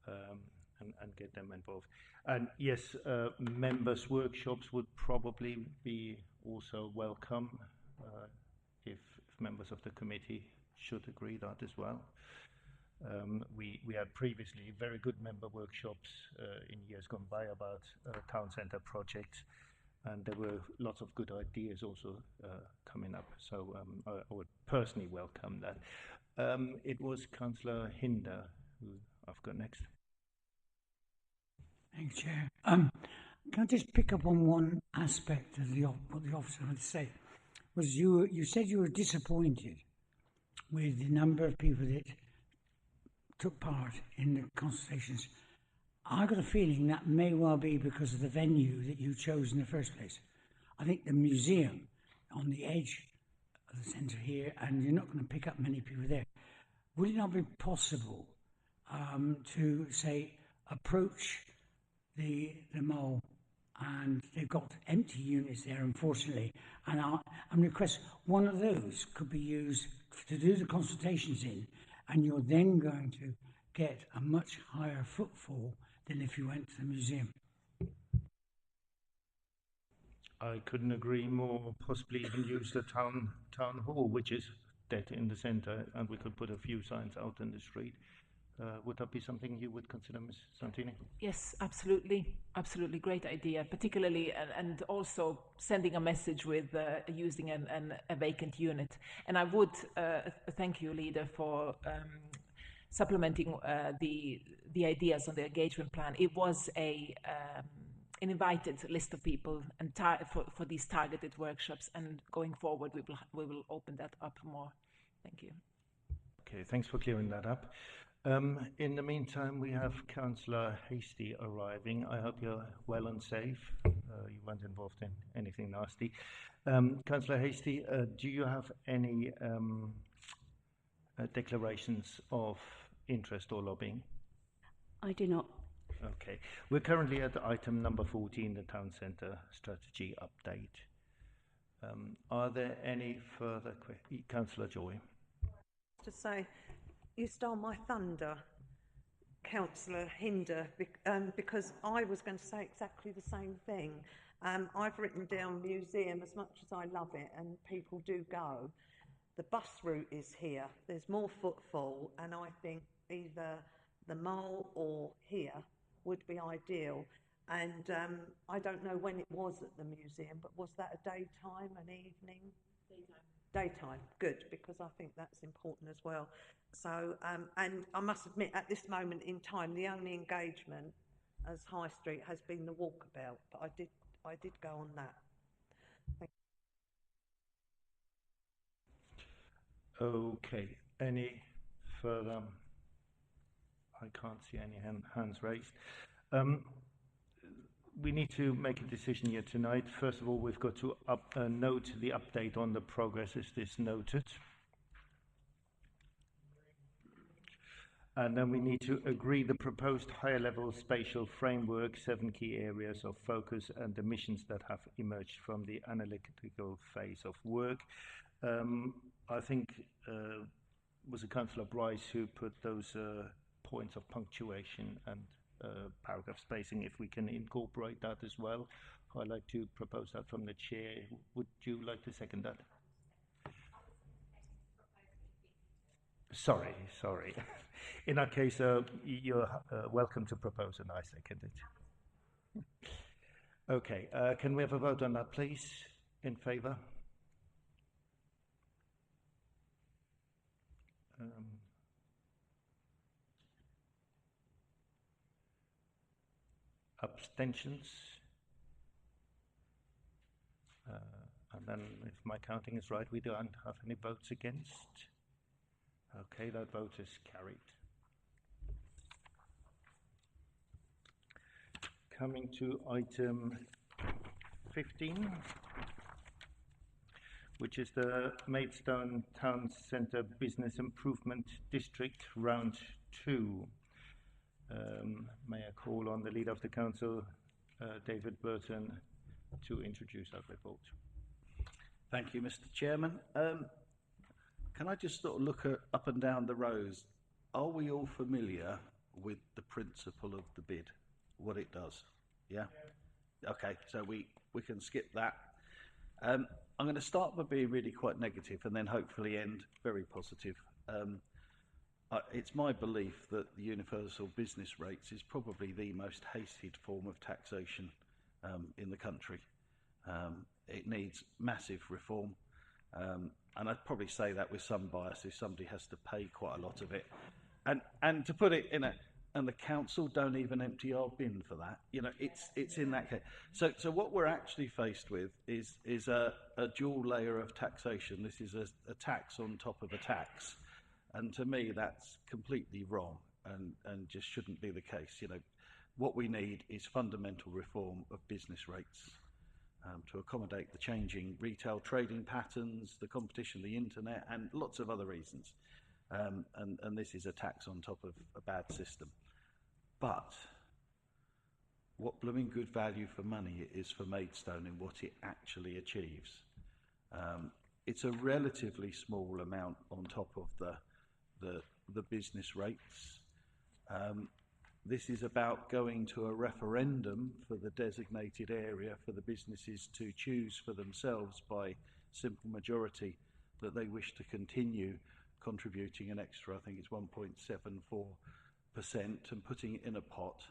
and get them involved. And yes, members' workshops would probably be also welcome, if members of the committee should agree that as well. We had previously very good member workshops in years gone by about town centre projects, and there were lots of good ideas also coming up. So I would personally welcome that. It was Councillor Hinder who I've got next. Thanks, Chair. Can I just pick up on one aspect of what the officer had to say? Was you said you were disappointed with the number of people that took part in the consultations. I got a feeling that may well be because of the venue that you chose in the first place. I think the museum on the edge of the centre here, and you're not going to pick up many people there. Would it not be possible to, say, approach the mall, and they've got empty units there, unfortunately, and I'm request one of those could be used to do the consultations in, and you're then going to get a much higher footfall than if you went to the museum. I couldn't agree more. Possibly even use the town hall, which is dead in the centre, and we could put a few signs out in the street. Would that be something you would consider, Ms. Santini? Yes, absolutely. Absolutely great idea, particularly and also sending a message with using a vacant unit. And I would thank you, Leader, for supplementing the ideas on the engagement plan. It was an invited list of people and for these targeted workshops, and going forward we will open that up more. Thank you. Okay, thanks for clearing that up. In the meantime, we have Councillor Hasty arriving. I hope you're well and safe. You weren't involved in anything nasty. Councillor Hasty, do you have any declarations of interest or lobbying? I do not. Okay. We're currently at item number 14, the Town Centre Strategy Update. Are there any further questions? Councillor Joy. To say, you stole my thunder, Councillor Hinder, because I was going to say exactly the same thing. I've written down museum as much as I love it, and people do go. The bus route is here. There's more footfall, and I think either the mall or here would be ideal. And I don't know when it was at the museum, but was that a daytime, an evening? Daytime, good, because I think that's important as well. So, and I must admit, at this moment in time, the only engagement as High Street has been the walkabout, but I did go on that. Thank you. Okay, any further? I can't see any hands raised. We need to make a decision here tonight. First of all, we've got to note the update on the progress as this noted. And then we need to agree the proposed higher level spatial framework, 7 key areas of focus and the missions that have emerged from the analytical phase of work. I think was it Councillor Bryce who put those points of punctuation and paragraph spacing, if we can incorporate that as well. I'd like to propose that from the chair. Would you like to second that? Sorry. In that case, you're welcome to propose, and I second it. Okay, can we have a vote on that, please? In favour? Abstentions? And then, if my counting is right, we don't have any votes against. Okay, that vote is carried. Coming to item 15, which is the Maidstone Town Centre Business Improvement District Round 2. May I call on the Leader of the Council, David Burton, to introduce our report. Thank you, Mr. Chairman. Can I just sort of look up and down the rows? Are we all familiar with the principle of the bid, what it does? Yeah? Okay, so we can skip that. I'm going to start by being really quite negative and then hopefully end very positive. It's my belief that the universal business rates is probably the most hasted form of taxation in the country. It needs massive reform, and I'd probably say that with some bias if somebody has to pay quite a lot of it. And to put it in and the council don't even empty our bin for that. You know, it's in that case. So what we're actually faced with is a dual layer of taxation. This is a tax on top of a tax. And to me, that's completely wrong and just shouldn't be the case. You know, what we need is fundamental reform of business rates to accommodate the changing retail trading patterns, the competition, the internet, and lots of other reasons. And this is a tax on top of a bad system. But what blooming good value for money it is for Maidstone and what it actually achieves. It's a relatively small amount on top of the business rates. This is about going to a referendum for the designated area for the businesses to choose for themselves by simple majority that they wish to continue contributing an extra, I think it's 1.74%, and putting it in a pot,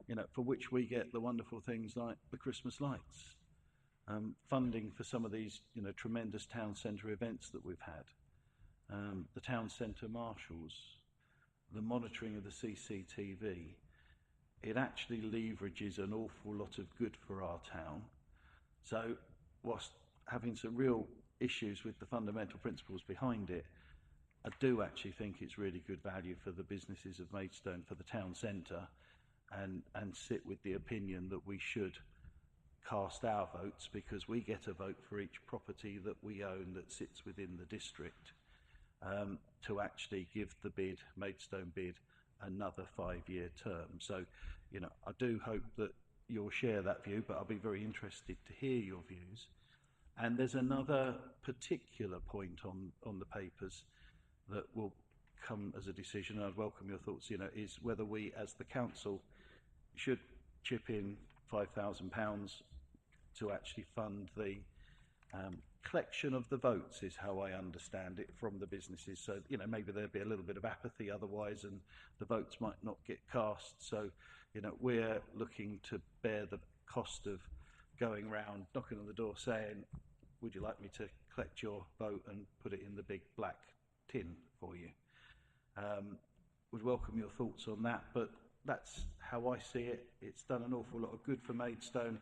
you know, for which we get the wonderful things like the Christmas lights, funding for some of these, you know, tremendous town centre events that we've had, the town centre marshals, the monitoring of the CCTV. It actually leverages an awful lot of good for our town. So whilst having some real issues with the fundamental principles behind it, I do actually think it's really good value for the businesses of Maidstone, for the town centre, and sit with the opinion that we should cast our votes because we get a vote for each property that we own that sits within the district, to actually give the bid, Maidstone bid, another 5-year term. So, you know, I do hope that you'll share that view, but I'll be very interested to hear your views. And there's another particular point on the papers that will come as a decision, and I'd welcome your thoughts, you know, is whether we as the council should chip in £5,000 to actually fund the collection of the votes, is how I understand it, from the businesses. So, you know, maybe there'd be a little bit of apathy otherwise and the votes might not get cast. So, you know, we're looking to bear the cost of going round, knocking on the door saying, would you like me to collect your vote and put it in the big black tin for you? Would welcome your thoughts on that, but that's how I see it. It's done an awful lot of good for Maidstone.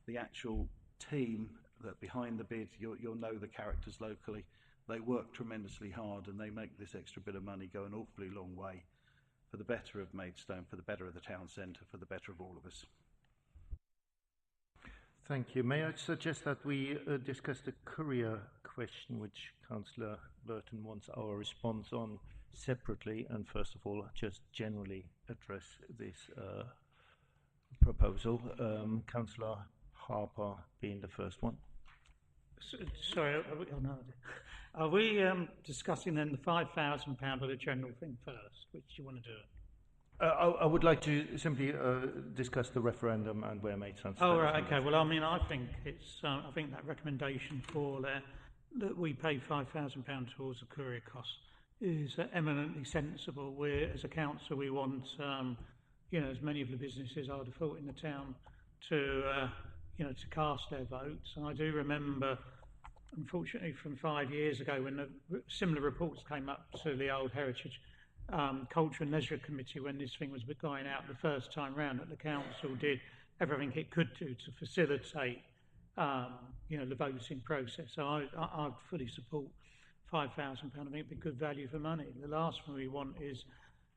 The actual team that behind the bid, you'll know the characters locally. They work tremendously hard and they make this extra bit of money go an awfully long way for the better of Maidstone, for the better of the town centre, for the better of all of us. Thank you. May I suggest that we discuss the courier question, which Councillor Burton wants our response on separately, and first of all, just generally address this proposal. Councillor Harper being the first one. Sorry, are we discussing then the £5,000 or the general thing first? Which do you want to do? I would like to simply discuss the referendum and where Maidstone stands. Oh, right, okay. Well, I mean, I think it's. I think that recommendation for that we pay £5,000 towards the courier costs is eminently sensible. We, as a council, we want, you know, as many of the businesses I'd have thought in the town to, you know, to cast their votes. And I do remember, unfortunately, from 5 years ago when the similar reports came up to the old Heritage Culture and Leisure Committee when this thing was going out the first time round, that the council did everything it could do to facilitate, you know, the voting process. So I'd fully support £5,000. I think it'd be good value for money. The last thing we want is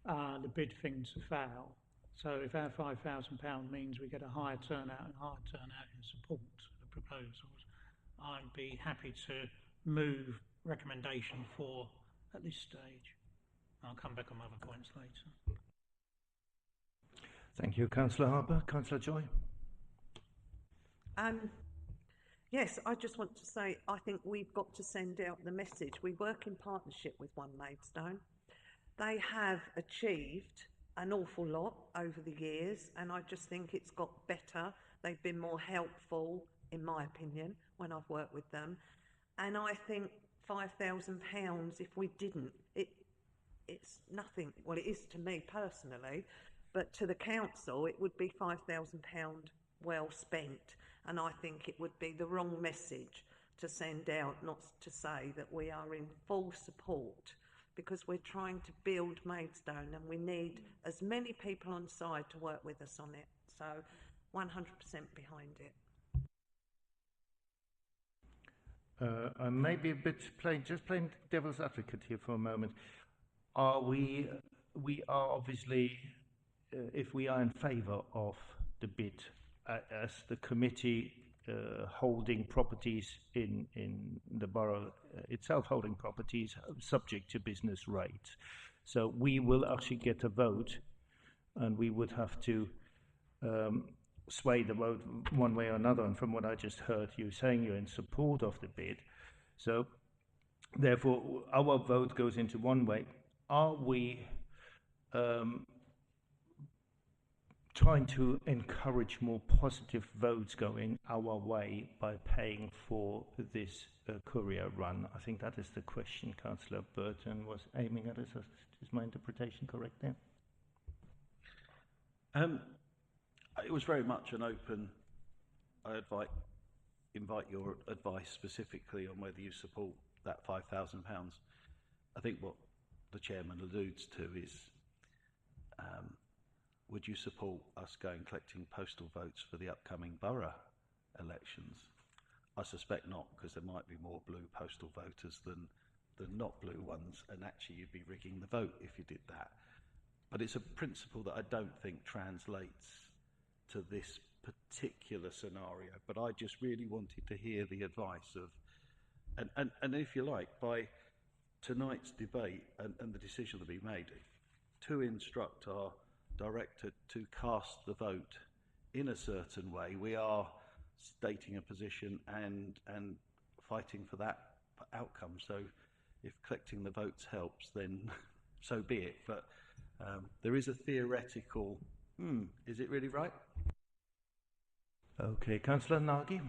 the bid thing to fail. So if our £5,000 means we get a higher turnout in support of the proposals, I'd be happy to move recommendation 4 at this stage. I'll come back on other points later. Thank you, Councillor Harper. Councillor Joy. Yes, I just want to say I think we've got to send out the message. We work in partnership with One Maidstone. They have achieved an awful lot over the years, and I just think it's got better. They've been more helpful, in my opinion, when I've worked with them. And I think £5,000, if we didn't, it's nothing. Well, it is to me personally, but to the council, it would be £5,000 well spent. And I think it would be the wrong message to send out, not to say that we are in full support, because we're trying to build Maidstone and we need as many people on side to work with us on it. So 100% behind it. I may be a bit playing devil's advocate here for a moment. We are obviously, if we are in favour of the bid, as the committee holding properties in the borough itself, holding properties subject to business rates. So we will actually get a vote, and we would have to sway the vote one way or another. And from what I just heard you saying, you're in support of the bid. So therefore, our vote goes into one way. Are we trying to encourage more positive votes going our way by paying for this courier run? I think that is the question Councillor Burton was aiming at. Is my interpretation correct there? It was very much an open. I invite your advice specifically on whether you support that £5,000. I think what the chairman alludes to is, would you support us going collecting postal votes for the upcoming borough elections? I suspect not, because there might be more blue postal voters than not blue ones, and actually you'd be rigging the vote if you did that. But it's a principle that I don't think translates to this particular scenario. But I just really wanted to hear the advice of, and if you like, by tonight's debate and the decision to be made, to instruct our director to cast the vote in a certain way, we are stating a position and fighting for that outcome. So if collecting the votes helps, then so be it. But there is a theoretical, is it really right? Okay, Councillor Nagy.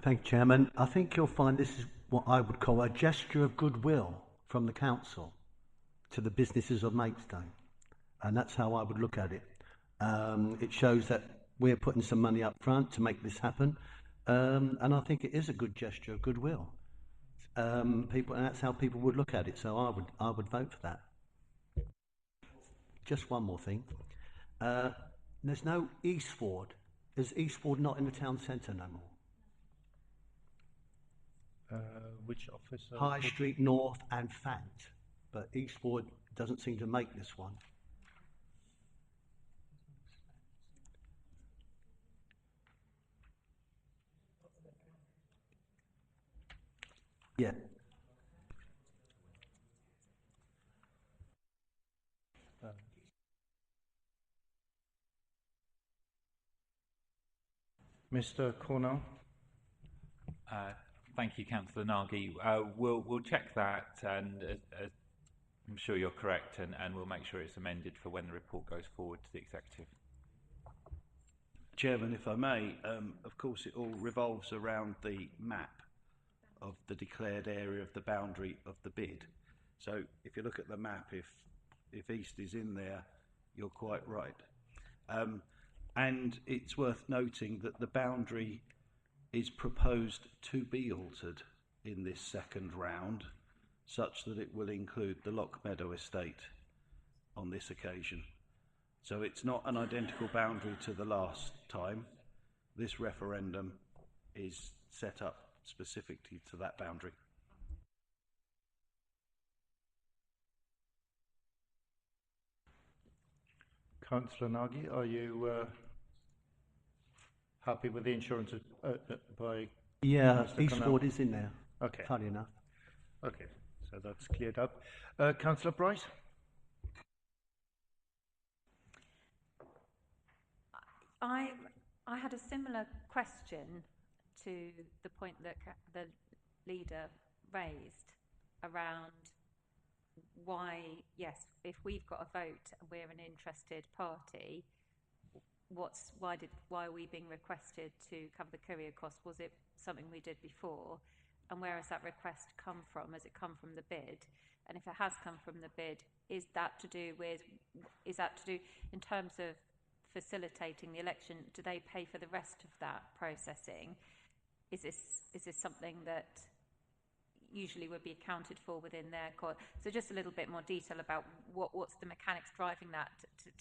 Thank you, Chairman. I think you'll find this is what I would call a gesture of goodwill from the council to the businesses of Maidstone. And that's how I would look at it. It shows that we're putting some money up front to make this happen. And I think it is a good gesture of goodwill. And that's how people would look at it. So I would vote for that. Just one more thing. There's no Eastward. Is Eastward not in the town centre no more? Which office? High Street North and Fant. But Eastward doesn't seem to make this one. Yeah. Mr. Cornell. Thank you, Councillor Nagy. We'll check that, and I'm sure you're correct, and we'll make sure it's amended for when the report goes forward to the executive. Chairman, if I may, of course it all revolves around the map of the declared area of the boundary of the bid. So if you look at the map, if East is in there, you're quite right. And it's worth noting that the boundary is proposed to be altered in this second round, such that it will include the Lockmeadow estate on this occasion. So it's not an identical boundary to the last time. This referendum is set up specifically to that boundary. Councillor Nagy, are you happy with the insurance by... Yeah, Eastward is in there. Okay. Funny enough. Okay, so that's cleared up. Councillor Bryce? I had a similar question to the point that the leader raised around why, yes, if we've got a vote and we're an interested party, why are we being requested to cover the courier cost? Was it something we did before? And where has that request come from? Has it come from the bid? And if it has come from the bid, is that to do in terms of facilitating the election? Do they pay for the rest of that processing? Is this something that usually would be accounted for within their cost? So just a little bit more detail about what's the mechanics driving that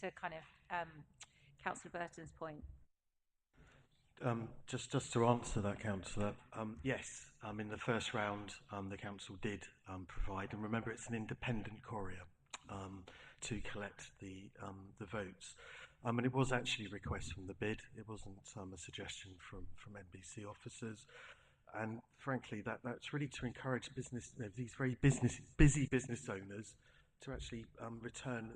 to kind of Councillor Burton's point. Just to answer that, Councillor, yes, in the first round, the council did provide, and remember, it's an independent courier to collect the votes, and it was actually a request from the bid. It wasn't a suggestion from NBC officers, and frankly, that's really to encourage these very busy business owners to actually return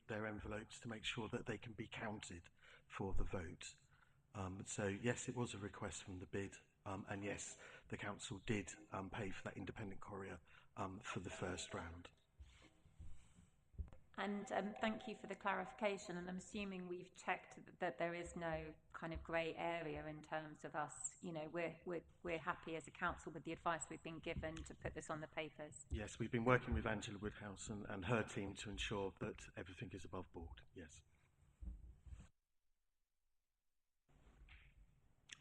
their envelopes to make sure that they can be counted for the vote. So yes, it was a request from the bid, and yes, the council did pay for that independent courier for the first round. And thank you for the clarification, and I'm assuming we've checked that there is no kind of grey area in terms of us, we're happy as a council with the advice we've been given to put this on the papers. Yes, we've been working with Angela Woodhouse and her team to ensure that everything is above board, yes.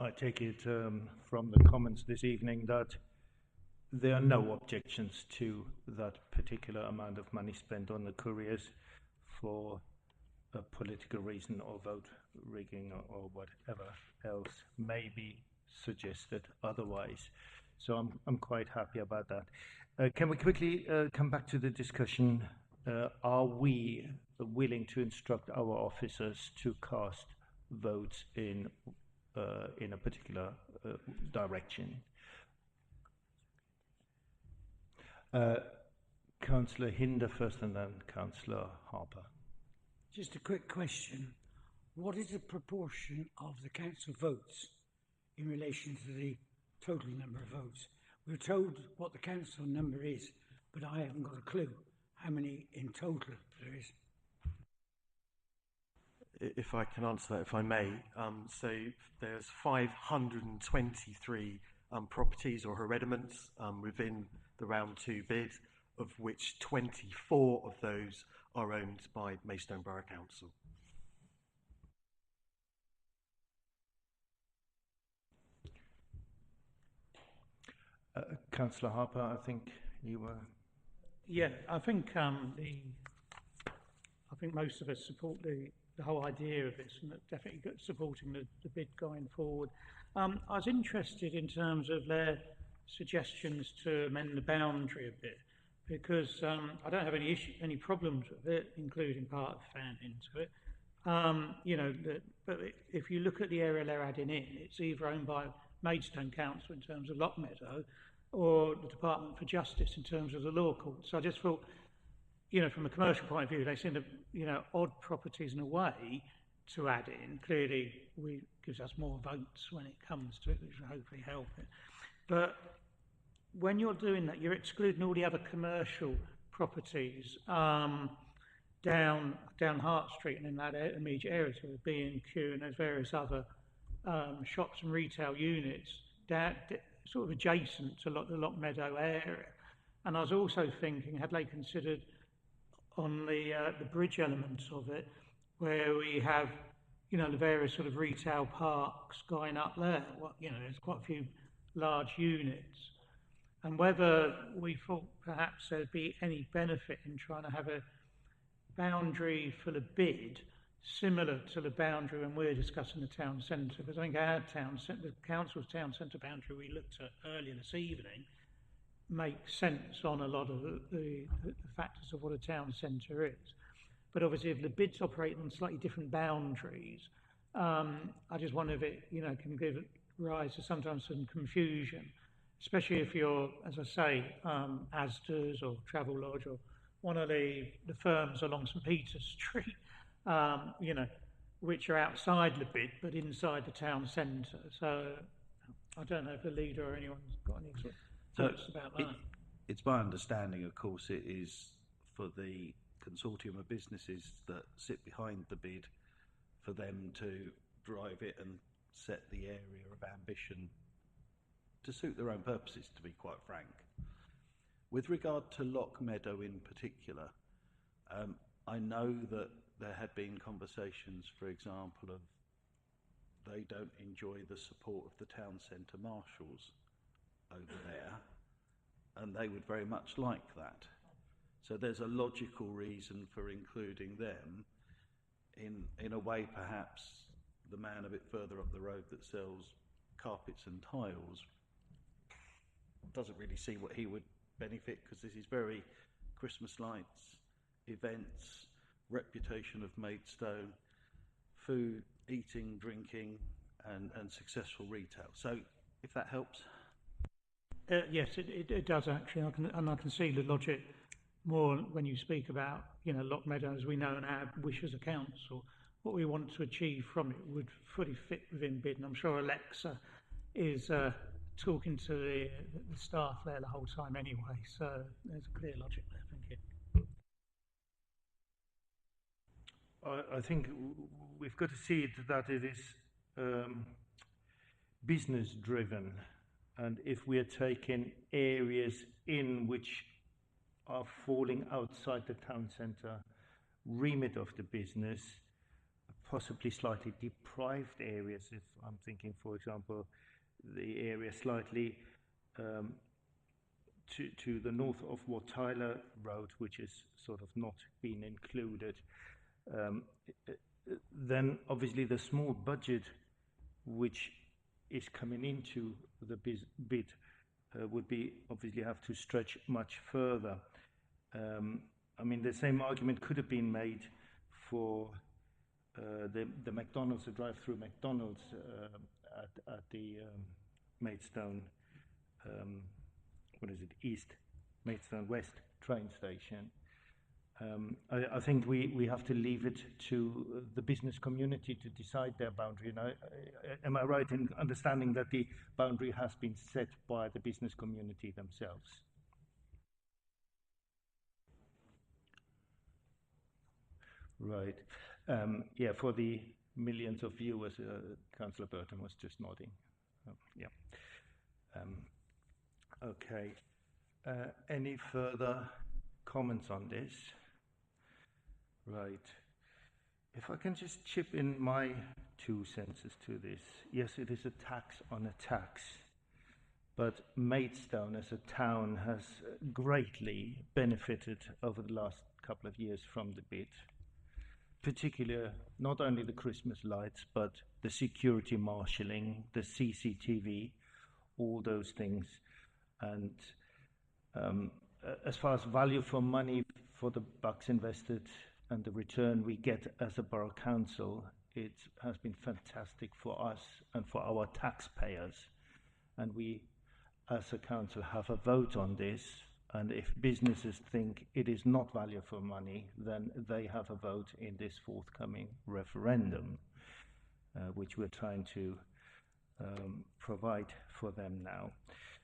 I take it from the comments this evening that there are no objections to that particular amount of money spent on the couriers for a political reason or vote rigging or whatever else may be suggested otherwise. So I'm quite happy about that. Can we quickly come back to the discussion? Are we willing to instruct our officers to cast votes in a particular direction? Councillor Hinder first and then Councillor Harper. Just a quick question. What is the proportion of the council votes in relation to the total number of votes? We're told what the council number is, but I haven't got a clue how many in total there is. If I can answer that, if I may. So there's 523 properties or herediments within the round 2 bid, of which 24 of those are owned by Maidstone Borough Council. Councillor Harper, I think you were. Yeah, I think most of us support the whole idea of this, and definitely supporting the bid going forward. I was interested in terms of their suggestions to amend the boundary a bit, because I don't have any problems with it, including part of fan into it. But if you look at the area they're adding in, it's either owned by Maidstone Council in terms of Lockmeadow, or the Department for Justice in terms of the law court. So I just thought, from a commercial point of view, they seem to, odd properties in a way to add in. Clearly, gives us more votes when it comes to it, which will hopefully help it. But when you're doing that, you're excluding all the other commercial properties down Hart Street and in that immediate area, so B&Q and there's various other shops and retail units sort of adjacent to the Lockmeadow area. And I was also thinking, had they considered on the bridge elements of it, where we have, the various sort of retail parks going up there. There's quite a few large units, and whether we thought perhaps there'd be any benefit in trying to have a boundary for the bid similar to the boundary when we're discussing the town centre, because I think the council's town centre boundary we looked at earlier this evening makes sense on a lot of the factors of what a town centre is. But obviously, if the bids operate on slightly different boundaries, I just wonder if it, can give rise to sometimes some confusion, especially if you're, as I say, Asda's or Travelodge or one of the firms along St Peter's Street, which are outside the bid but inside the town centre. So I don't know if the leader or anyone's got any sort of So thoughts about that. it's my understanding, of course, it is for the consortium of businesses that sit behind the bid for them to drive it and set the area of ambition to suit their own purposes, to be quite frank. With regard to Loch Meadow in particular, I know that there had been conversations, for example, of they don't enjoy the support of the town centre marshals over there, and they would very much like that. So there's a logical reason for including them. In a way, perhaps the man a bit further up the road that sells carpets and tiles doesn't really see what he would benefit, because this is very Christmas lights, events, reputation of Maidstone, food, eating, drinking, and successful retail. So if that helps. Yes, it does actually. I can see the logic more when you speak about, Loch Meadow, as we know, and our wish as a council. What we want to achieve from it would fully fit within bid, and I'm sure Alexa is talking to the staff there the whole time anyway. So there's a clear logic there. Thank you. I think we've got to see it that it is business driven, and if we are taking areas in which are falling outside the town centre remit of the business, possibly slightly deprived areas, if I'm thinking, for example, the area slightly to the north of Tyler Road, which is sort of not been included, then obviously the small budget which is coming into the bid would be obviously have to stretch much further. I mean, the same argument could have been made for the McDonald's, the drive-through McDonald's at the Maidstone, East Maidstone West train station. I think we have to leave it to the business community to decide their boundary. And am I right in understanding that the boundary has been set by the business community themselves? Right. Yeah, for the millions of viewers, Councillor Burton was just nodding. Yeah. Okay. Any further comments on this? Right. If I can just chip in my 2 cents to this. Yes, it is a tax on a tax, but Maidstone as a town has greatly benefited over the last couple of years from the bid. Particularly, not only the Christmas lights, but the security marshalling, the CCTV, all those things. And as far as value for money for the bucks invested and the return we get as a borough council, it has been fantastic for us and for our taxpayers. And we, as a council, have a vote on this. And if businesses think it is not value for money, then they have a vote in this forthcoming referendum, which we're trying to provide for them now.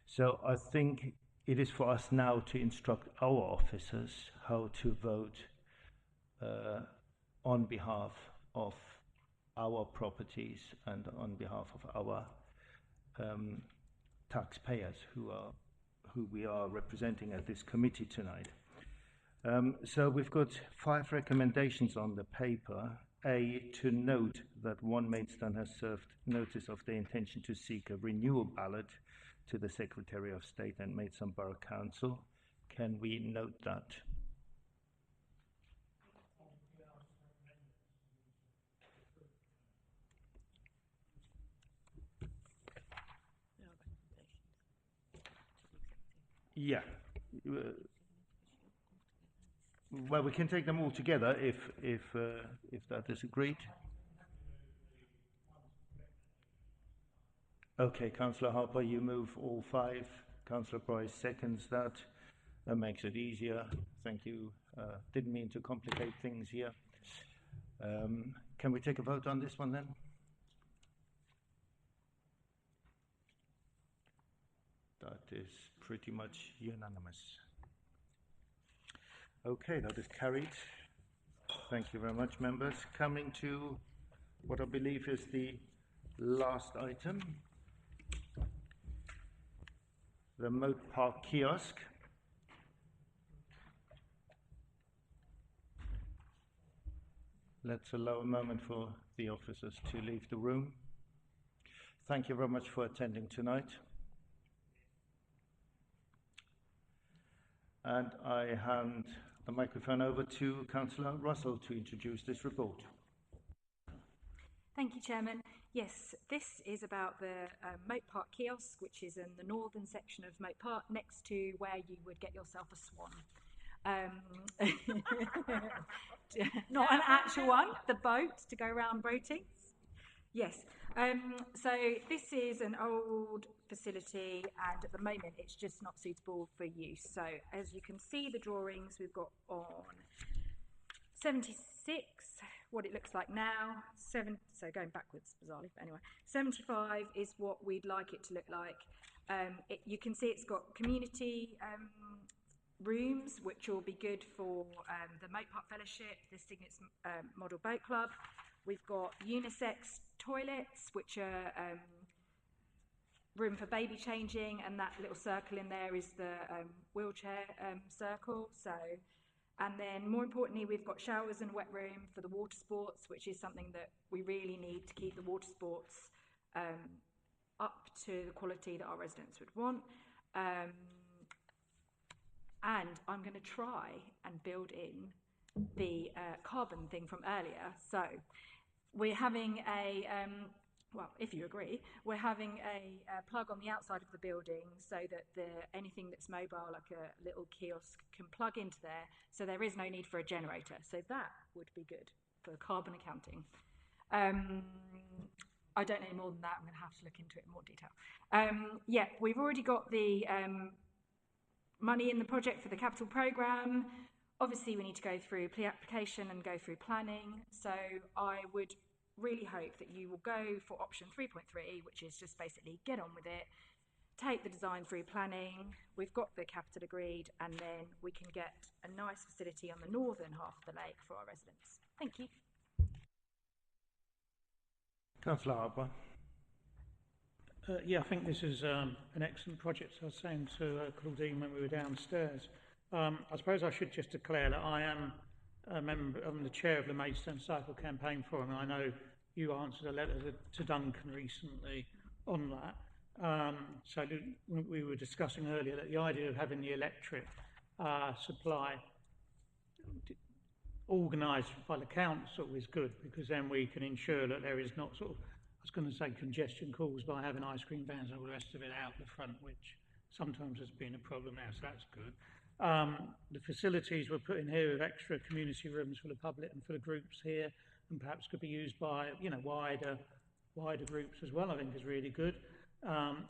So I think it is for us now to instruct our officers how to vote on behalf of our properties and on behalf of our taxpayers who we are representing at this committee tonight. So we've got 5 recommendations on the paper. A, to note that One Maidstone has served notice of their intention to seek a renewal ballot to the Secretary of State and Maidstone Borough Council. Can we note that? Yeah. Well, we can take them all together if that is agreed. Okay, Councillor Harper, you move all 5. Councillor Price seconds that. That makes it easier. Thank you. Didn't mean to complicate things here. Can we take a vote on this one then? That is pretty much unanimous. Okay, that is carried. Thank you very much, members. Coming to what I believe is the last item, the Moat Park kiosk. Let's allow a moment for the officers to leave the room. Thank you very much for attending tonight. And I hand the microphone over to Councillor Russell to introduce this report. Thank you, Chairman. Yes, this is about the Moat Park kiosk, which is in the northern section of Moat Park, next to where you would get yourself a swan. Not an actual one, the boat to go around boating. Yes, so this is an old facility and at the moment it's just not suitable for use. So as you can see the drawings we've got on 76, what it looks like now, so going backwards bizarrely, but anyway, 75 is what we'd like it to look like. You can see it's got community rooms which will be good for the Moat Park Fellowship, the Signets Model Boat Club. We've got unisex toilets, which are room for baby changing, and that little circle in there is the wheelchair circle. So, and then more importantly, we've got showers and wet room for the water sports, which is something that we really need to keep the water sports up to the quality that our residents would want. And I'm going to try and build in the carbon thing from earlier. So we're having a, well, if you agree, we're having a plug on the outside of the building so that anything that's mobile, like a little kiosk, can plug into there. So there is no need for a generator. So that would be good for carbon accounting. I don't know any more than that. I'm going to have to look into it in more detail. Yeah, we've already got the money in the project for the capital programme. Obviously, we need to go through pre-application and go through planning. So I would really hope that you will go for option 3.3, which is just basically get on with it, take the design through planning. We've got the capital agreed, and then we can get a nice facility on the northern half of the lake for our residents. Thank you. Councillor Harper. Yeah, I think this is an excellent project. I was saying to Claudine when we were downstairs. I suppose I should just declare that I am a member, I'm the chair of the Maidstone Cycle Campaign Forum, and I know you answered a letter to Duncan recently on that. So we were discussing earlier that the idea of having the electric supply organised by the council is good, because then we can ensure that there is not sort of, I was going to say congestion caused by having ice cream vans and all the rest of it out the front, which sometimes has been a problem now, so that's good. The facilities we're putting here with extra community rooms for the public and for the groups here, and perhaps could be used by wider groups as well, I think is really good.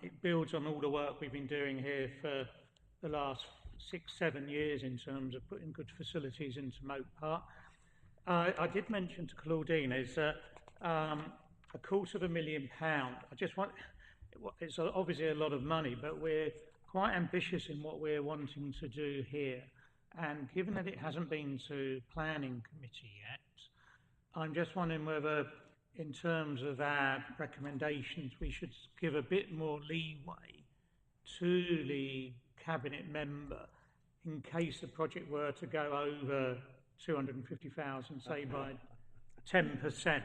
It builds on all the work we've been doing here for the last 6-7 years in terms of putting good facilities into Moat Park. I did mention to Claudine is that £250,000. I just want, it's obviously a lot of money, but we're quite ambitious in what we're wanting to do here. And given that it hasn't been to planning committee yet, I'm just wondering whether, in terms of our recommendations, we should give a bit more leeway to the cabinet member in case the project were to go over 250,000, say by 10%.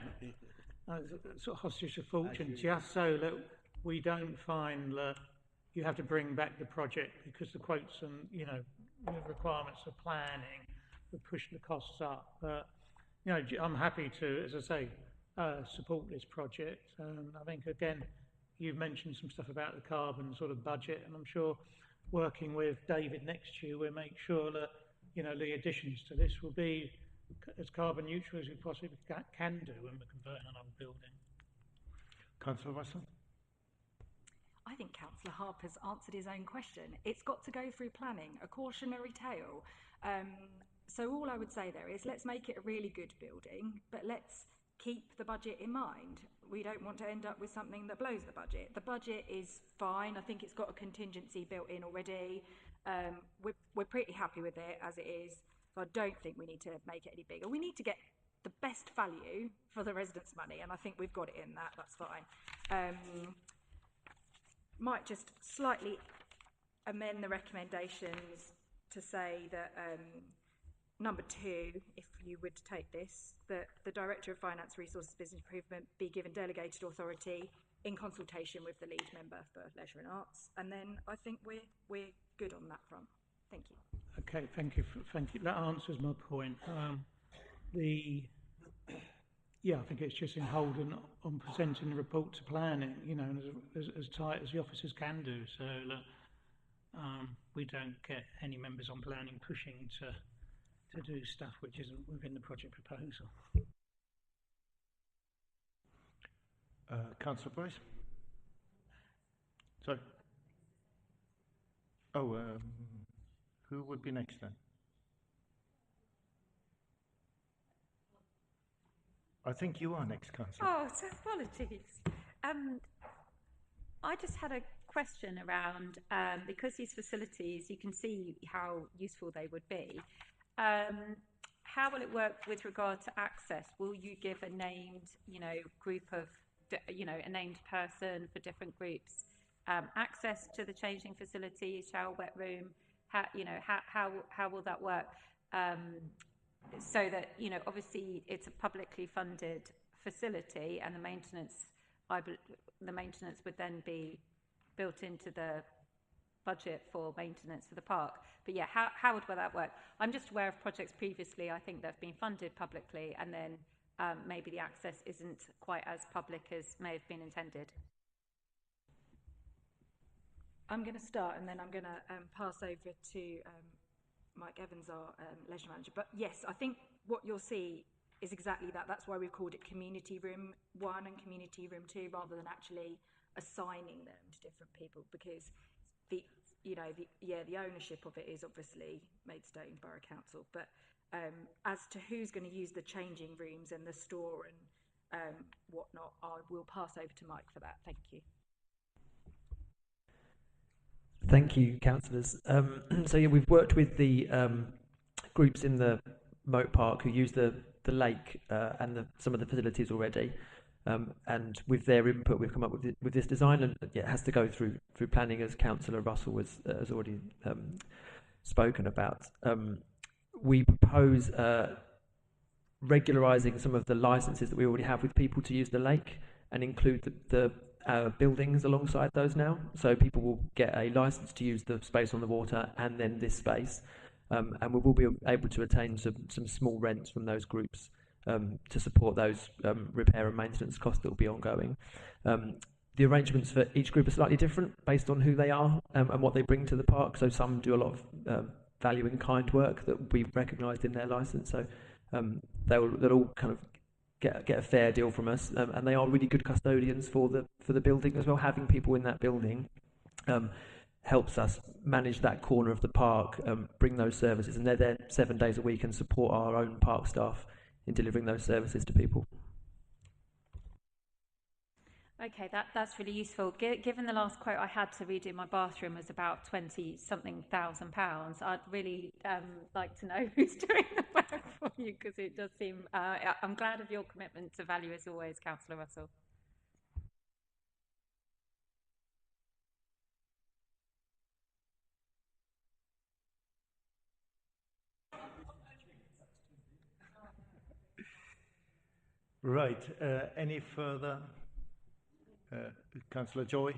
Sort of hostage of fortune, just so that we don't find that you have to bring back the project because the quotes and the requirements of planning would push the costs up. But I'm happy to, as I say, support this project. I think again, you've mentioned some stuff about the carbon sort of budget, and I'm sure working with David next year, we'll make sure that the additions to this will be as carbon neutral as we possibly can do when we're converting an old building. Councillor Russell? I think Councillor Harper's answered his own question. It's got to go through planning, a cautionary tale. So all I would say there is let's make it a really good building, but let's keep the budget in mind. We don't want to end up with something that blows the budget. The budget is fine. I think it's got a contingency built in already. We're pretty happy with it as it is. So I don't think we need to make it any bigger. We need to get the best value for the residents' money, and I think we've got it in that. That's fine. Might just slightly amend the recommendations to say that number 2, if you would take this, that the Director of Finance Resources Business Improvement be given delegated authority in consultation with the lead member for Leisure and Arts. And then I think we're good on that front. Thank you. Okay, thank you. Thank you. That answers my point. I think it's just in holding on presenting the report to planning, as tight as the officers can do. So we don't get any members on planning pushing to do stuff which isn't within the project proposal. Councillor Bryce? Sorry? Oh, who would be next then? I think you are next, Councillor. Oh, so apologies. I just had a question around, because these facilities, you can see how useful they would be. How will it work with regard to access? Will you give a named, group of, a named person for different groups access to the changing facilities, shower, wet room? How will that work? So that, obviously it's a publicly funded facility, and the maintenance would then be built into the budget for maintenance for the park. But yeah, how would that work? I'm just aware of projects previously, I think, that have been funded publicly, and then maybe the access isn't quite as public as may have been intended. I'm going to start, and then I'm going to pass over to Mike Evans, our leisure manager. But yes, I think what you'll see is exactly that. That's why we've called it Community Room 1 and Community Room 2, rather than actually assigning them to different people, because the ownership of it is obviously Maidstone Borough Council. But as to who's going to use the changing rooms and the store and whatnot, I will pass over to Mike for that. Thank you. Thank you, councillors. We've worked with the groups in the Moat Park who use the lake and some of the facilities already, and with their input, we've come up with this design, and it has to go through planning, as Councillor Russell has already spoken about. We propose regularising some of the licences that we already have with people to use the lake, and include the buildings alongside those now. So people will get a licence to use the space on the water and then this space, and we will be able to attain some small rents from those groups to support those repair and maintenance costs that will be ongoing. The arrangements for each group are slightly different based on who they are and what they bring to the park. So some do a lot of value in kind work that will be recognised in their licence. So they'll all kind of get a fair deal from us, and they are really good custodians for the building as well. Having people in that building helps us manage that corner of the park, bring those services, and they're there 7 days a week and support our own park staff in delivering those services to people. Okay, that's really useful. Given the last quote I had to redo my bathroom was about 20-something thousand pounds, I'd really like to know who's doing the work for you, because it does seem... I'm glad of your commitment to value as always, Councillor Russell. Right, any further? Councillor Joy?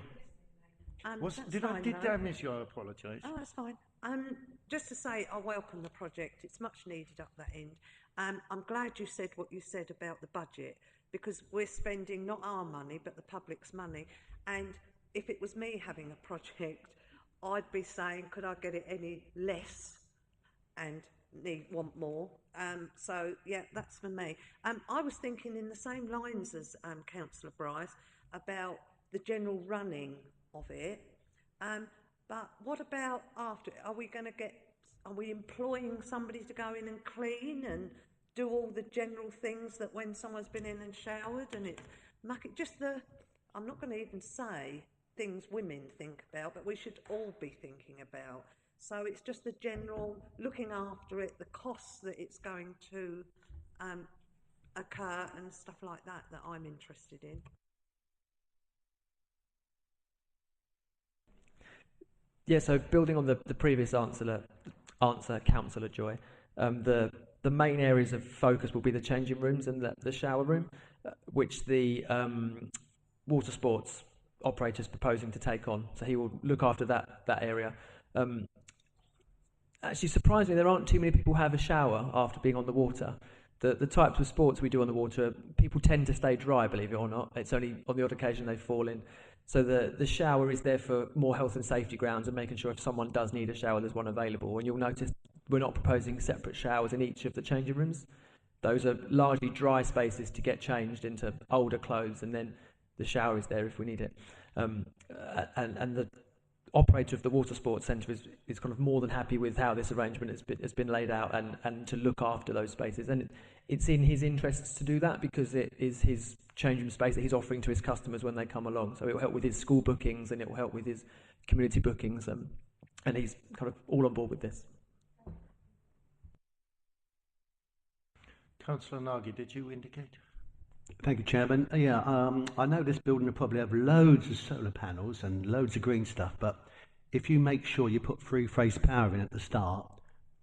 Did I miss you? I apologise. Oh, that's fine. Just to say, I welcome the project. It's much needed up that end. I'm glad you said what you said about the budget, because we're spending not our money, but the public's money. And if it was me having a project, I'd be saying, could I get it any less and want more? So, yeah, that's for me. I was thinking in the same lines as Councillor Bryce about the general running of it. But what about after? Are we employing somebody to go in and clean and do all the general things that when someone's been in and showered and it's just I'm not going to even say things women think about, but we should all be thinking about. So it's just the general looking after it, the costs that it's going to occur and stuff like that I'm interested in. Yeah, so building on the previous answer, Councillor Joy, the main areas of focus will be the changing rooms and the shower room, which the water sports operator is proposing to take on. So he will look after that area. Actually, surprisingly, there aren't too many people who have a shower after being on the water. The types of sports we do on the water, people tend to stay dry, believe it or not. It's only on the odd occasion they fall in. So the shower is there for more health and safety grounds and making sure if someone does need a shower, there's one available. And you'll notice we're not proposing separate showers in each of the changing rooms. Those are largely dry spaces to get changed into older clothes, and then the shower is there if we need it. And the operator of the water sports centre is kind of more than happy with how this arrangement has been laid out and to look after those spaces. And it's in his interests to do that because it is his change room space that he's offering to his customers when they come along. So it will help with his school bookings and it will help with his community bookings. And he's kind of all on board with this. Councillor Nagy, did you indicate? Thank you, Chairman. I know this building will probably have loads of solar panels and loads of green stuff, but if you make sure you put three-phase power in at the start,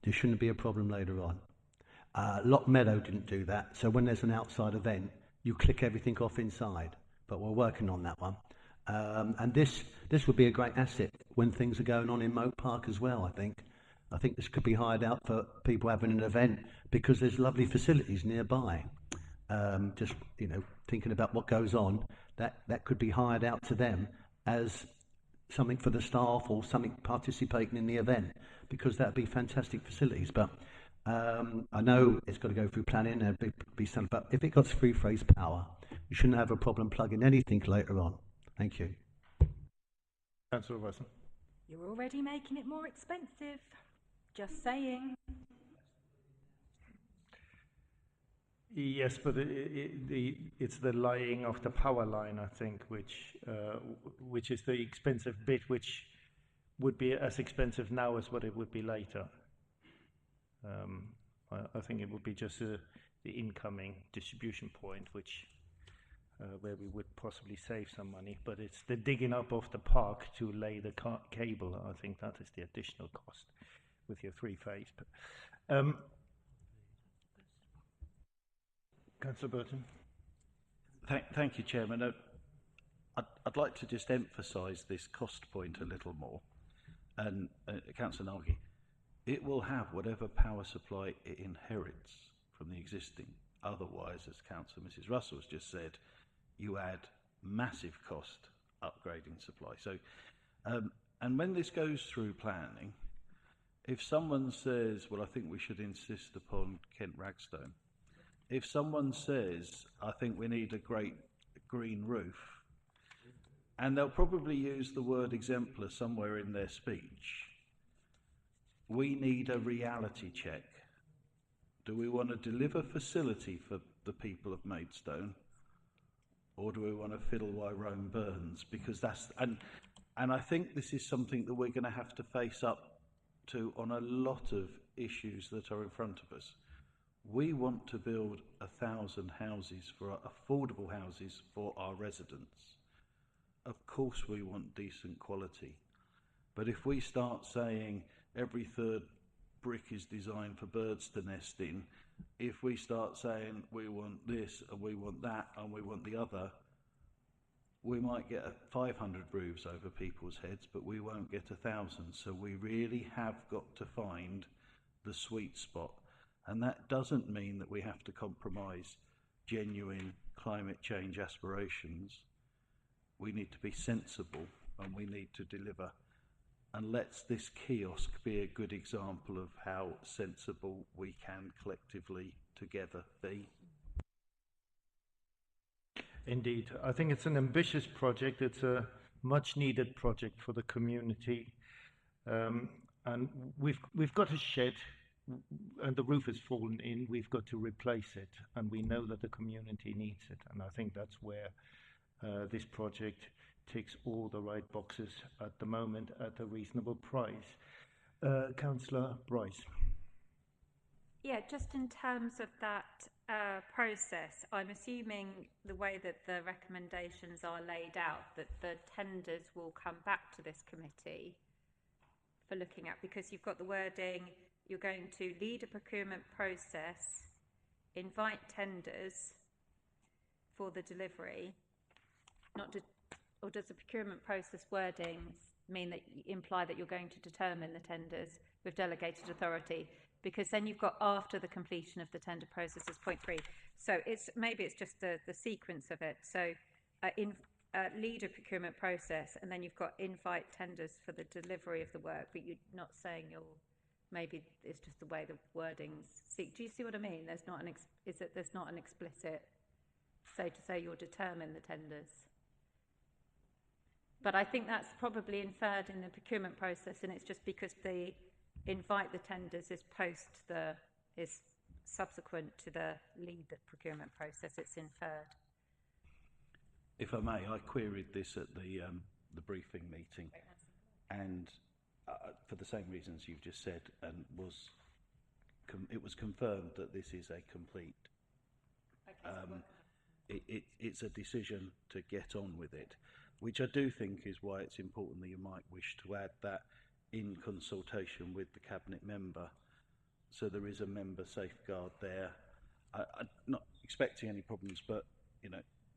there shouldn't be a problem later on. Lock Meadow didn't do that, so when there's an outside event, you click everything off inside, but we're working on that one. And this would be a great asset when things are going on in Moat Park as well, I think. I think this could be hired out for people having an event because there's lovely facilities nearby. Just, thinking about what goes on, that could be hired out to them as something for the staff or something participating in the event, because that'd be fantastic facilities. But I know it's got to go through planning, there'd be some, but if it got three-phase power, you shouldn't have a problem plugging anything later on. Thank you. Councillor Wilson. You're already making it more expensive. Just saying. Yes, but it's the laying of the power line, I think, which is the expensive bit, which would be as expensive now as what it would be later. I think it would be just the incoming distribution point, which where we would possibly save some money. But it's the digging up of the park to lay the cable. I think that is the additional cost with your three-phase. Councillor Burton. Thank you, Chairman. I'd like to just emphasise this cost point a little more. And Councillor Nagy, it will have whatever power supply it inherits from the existing. Otherwise, as Councillor Mrs. Russell has just said, you add massive cost upgrading supply. So, and when this goes through planning, if someone says, well, I think we should insist upon Kent Ragstone, if someone says, I think we need a great green roof, and they'll probably use the word exemplar somewhere in their speech, we need a reality check. Do we want to deliver facility for the people of Maidstone, or do we want to fiddle while Rome burns? Because that's, and I think this is something that we're going to have to face up to on a lot of issues that are in front of us. We want to build 1,000 houses affordable houses for our residents. Of course we want decent quality. But if we start saying every third brick is designed for birds to nest in, if we start saying we want this and we want that and we want the other, we might get 500 roofs over people's heads, but we won't get 1,000. So we really have got to find the sweet spot. And that doesn't mean that we have to compromise genuine climate change aspirations. We need to be sensible and we need to deliver. And let's this kiosk be a good example of how sensible we can collectively together be. Indeed. I think it's an ambitious project. It's a much needed project for the community. And we've got a shed and the roof has fallen in, we've got to replace it, and we know that the community needs it. And I think that's where this project ticks all the right boxes at the moment at a reasonable price. Councillor Bryce. Yeah, just in terms of that process, I'm assuming the way that the recommendations are laid out, that the tenders will come back to this committee for looking at, because you've got the wording, you're going to lead a procurement process, invite tenders for the delivery, or does the procurement process wording mean that imply that you're going to determine the tenders with delegated authority? Because then you've got after the completion of the tender process as point 3. So maybe it's just the sequence of it. So lead a procurement process, and then you've got invite tenders for the delivery of the work, but you're not saying maybe it's just the way the wordings. Do you see what I mean? There's not an explicit to say you'll determine the tenders. But I think that's probably inferred in the procurement process, and it's just because the invite the tenders is subsequent to the lead the procurement process. It's inferred. If I may, I queried this at the briefing meeting, and for the same reasons you've just said, and it was confirmed that this is a complete. It's a decision to get on with it, which I do think is why it's important that you might wish to add that in consultation with the cabinet member, so there is a member safeguard there. I'm not expecting any problems, but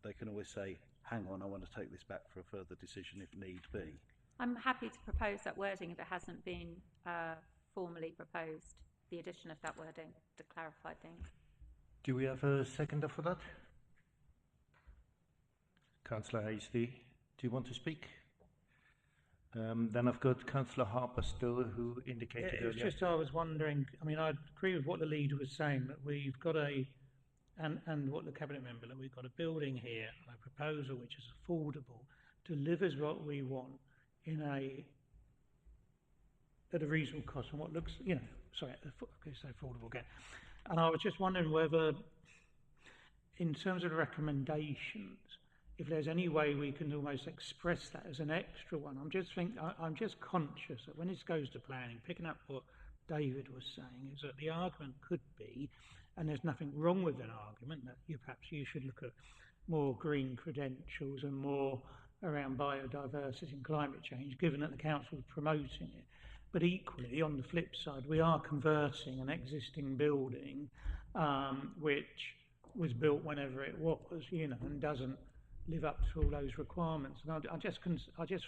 they can always say, hang on, I want to take this back for a further decision if need be. I'm happy to propose that wording if it hasn't been formally proposed, the addition of that wording to clarify things. Do we have a seconder for that? Councillor Hasty, do you want to speak? Then I've got Councillor Harper still, who indicated It was earlier. just I was wondering, I agree with what the leader was saying, that we've got and what the cabinet member, that we've got a building here, a proposal which is affordable, delivers what we want at a reasonable cost, and what looks, affordable again. And I was just wondering whether, in terms of the recommendations, if there's any way we can almost express that as an extra one. I'm just conscious that when this goes to planning, picking up what David was saying, is that the argument could be, and there's nothing wrong with an argument, that perhaps you should look at more green credentials and more around biodiversity and climate change, given that the council is promoting it. But equally, on the flip side, we are converting an existing building which was built whenever it was, and doesn't live up to all those requirements. And I just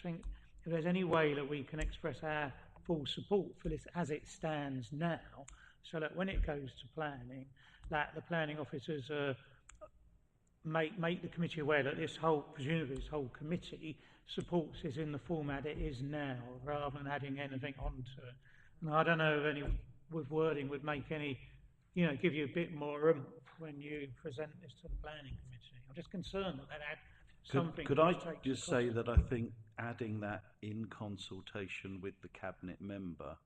think if there's any way that we can express our full support for this as it stands now, so that when it goes to planning, that the planning officers make the committee aware that presumably this whole committee supports this in the format it is now, rather than adding anything onto it. And I don't know if any with wording would make any, give you a bit more oomph when you present this to the planning committee. I'm just concerned that add something. Could I just say that I think adding that in consultation with the cabinet member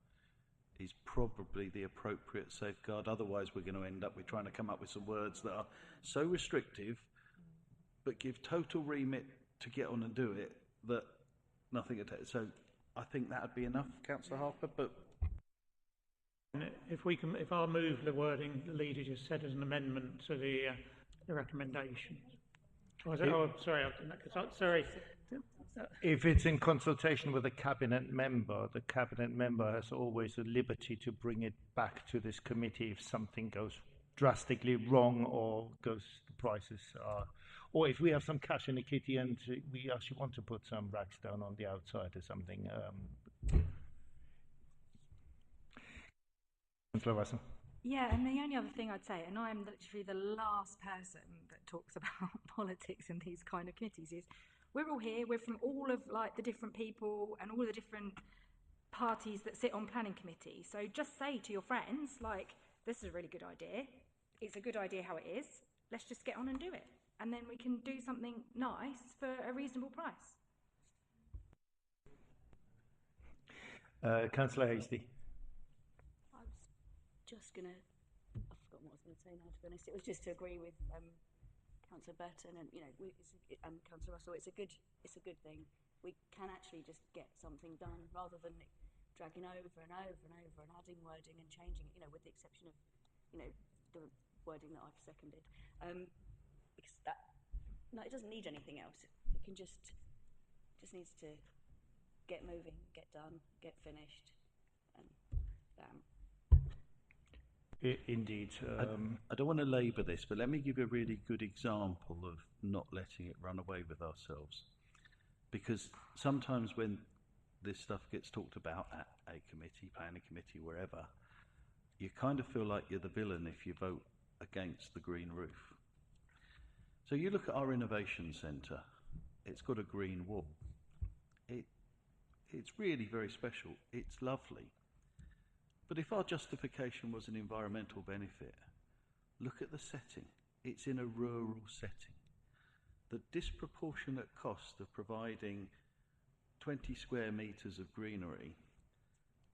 is probably the appropriate safeguard. Otherwise, we're going to end up with trying to come up with some words that are so restrictive, but give total remit to get on and do it, that nothing attached. So I think that would be enough, Councillor Harper. But if I move the wording the leader just said as an amendment to the recommendations. Sorry. If it's in consultation with the cabinet member has always the liberty to bring it back to this committee if something goes drastically wrong, or the prices are, or if we have some cash in the kitty and we actually want to put some racks down on the outside or something. Councillor Russell. Yeah, and the only other thing I'd say, and I'm literally the last person that talks about politics in these kind of committees, is we're all here, we're from all of the different people and all the different parties that sit on planning committees. So just say to your friends, this is a really good idea, it's a good idea how it is, let's just get on and do it. And then we can do something nice for a reasonable price. Councillor Hasty. just going to, I've forgotten what I was going to say now, to be honest. It was just to agree with Councillor Burton and, you know, Councillor Russell. It's a good thing. We can actually just get something done rather than it dragging over and over and over and adding wording and changing it, you know, with the exception of, you know, the wording that I've seconded. Because no, it doesn't need anything else. It can just needs to get moving, get done, get finished, and bam. Indeed. I don't want to labour this, but let me give you a really good example of not letting it run away with ourselves. Because sometimes when this stuff gets talked about at a committee, planning committee, wherever, you kind of feel like you're the villain if you vote against the green roof. So you look at our innovation centre, it's got a green wall. It's really very special, it's lovely. But if our justification was an environmental benefit, look at the setting. It's in a rural setting. The disproportionate cost of providing 20 square metres of greenery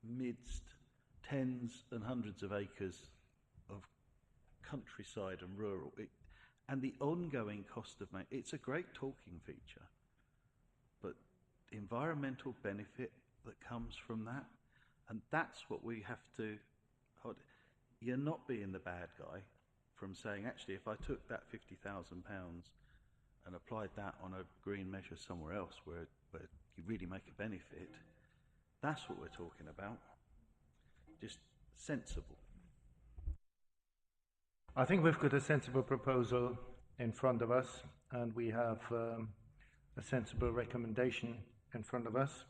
midst tens and hundreds of acres of countryside and rural, and the ongoing cost of it's a great talking feature, but environmental benefit that comes from that, and that's what we have to hold. You're not being the bad guy from saying, actually, if I took that £50,000 and applied that on a green measure somewhere else where you really make a benefit, that's what we're talking about. Just sensible. I think we've got a sensible proposal in front of us, and we have a sensible recommendation in front of us,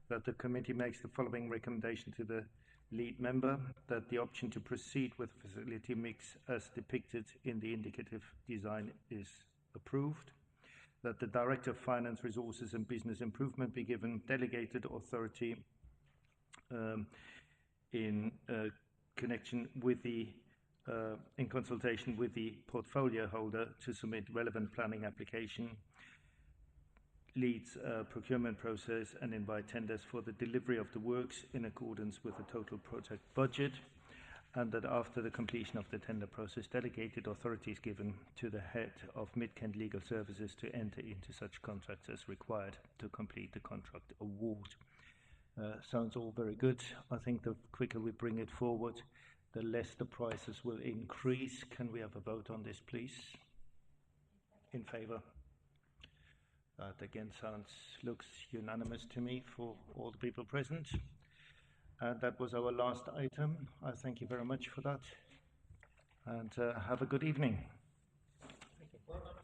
that the committee makes the following recommendation to the lead member: that the option to proceed with facility mix as depicted in the indicative design is approved, that the Director of Finance, Resources and Business Improvement be given delegated authority in connection with the in consultation with the portfolio holder to submit relevant planning application, leads procurement process and invite tenders for the delivery of the works in accordance with the total project budget, and that after the completion of the tender process, delegated authority is given to the head of Mid-Kent Legal Services to enter into such contracts as required to complete the contract award. Sounds all very good. I think the quicker we bring it forward, the less the prices will increase. Can we have a vote on this, please? In favour? That again looks unanimous to me for all the people present. That was our last item. I thank you very much for that, and have a good evening. Thank you.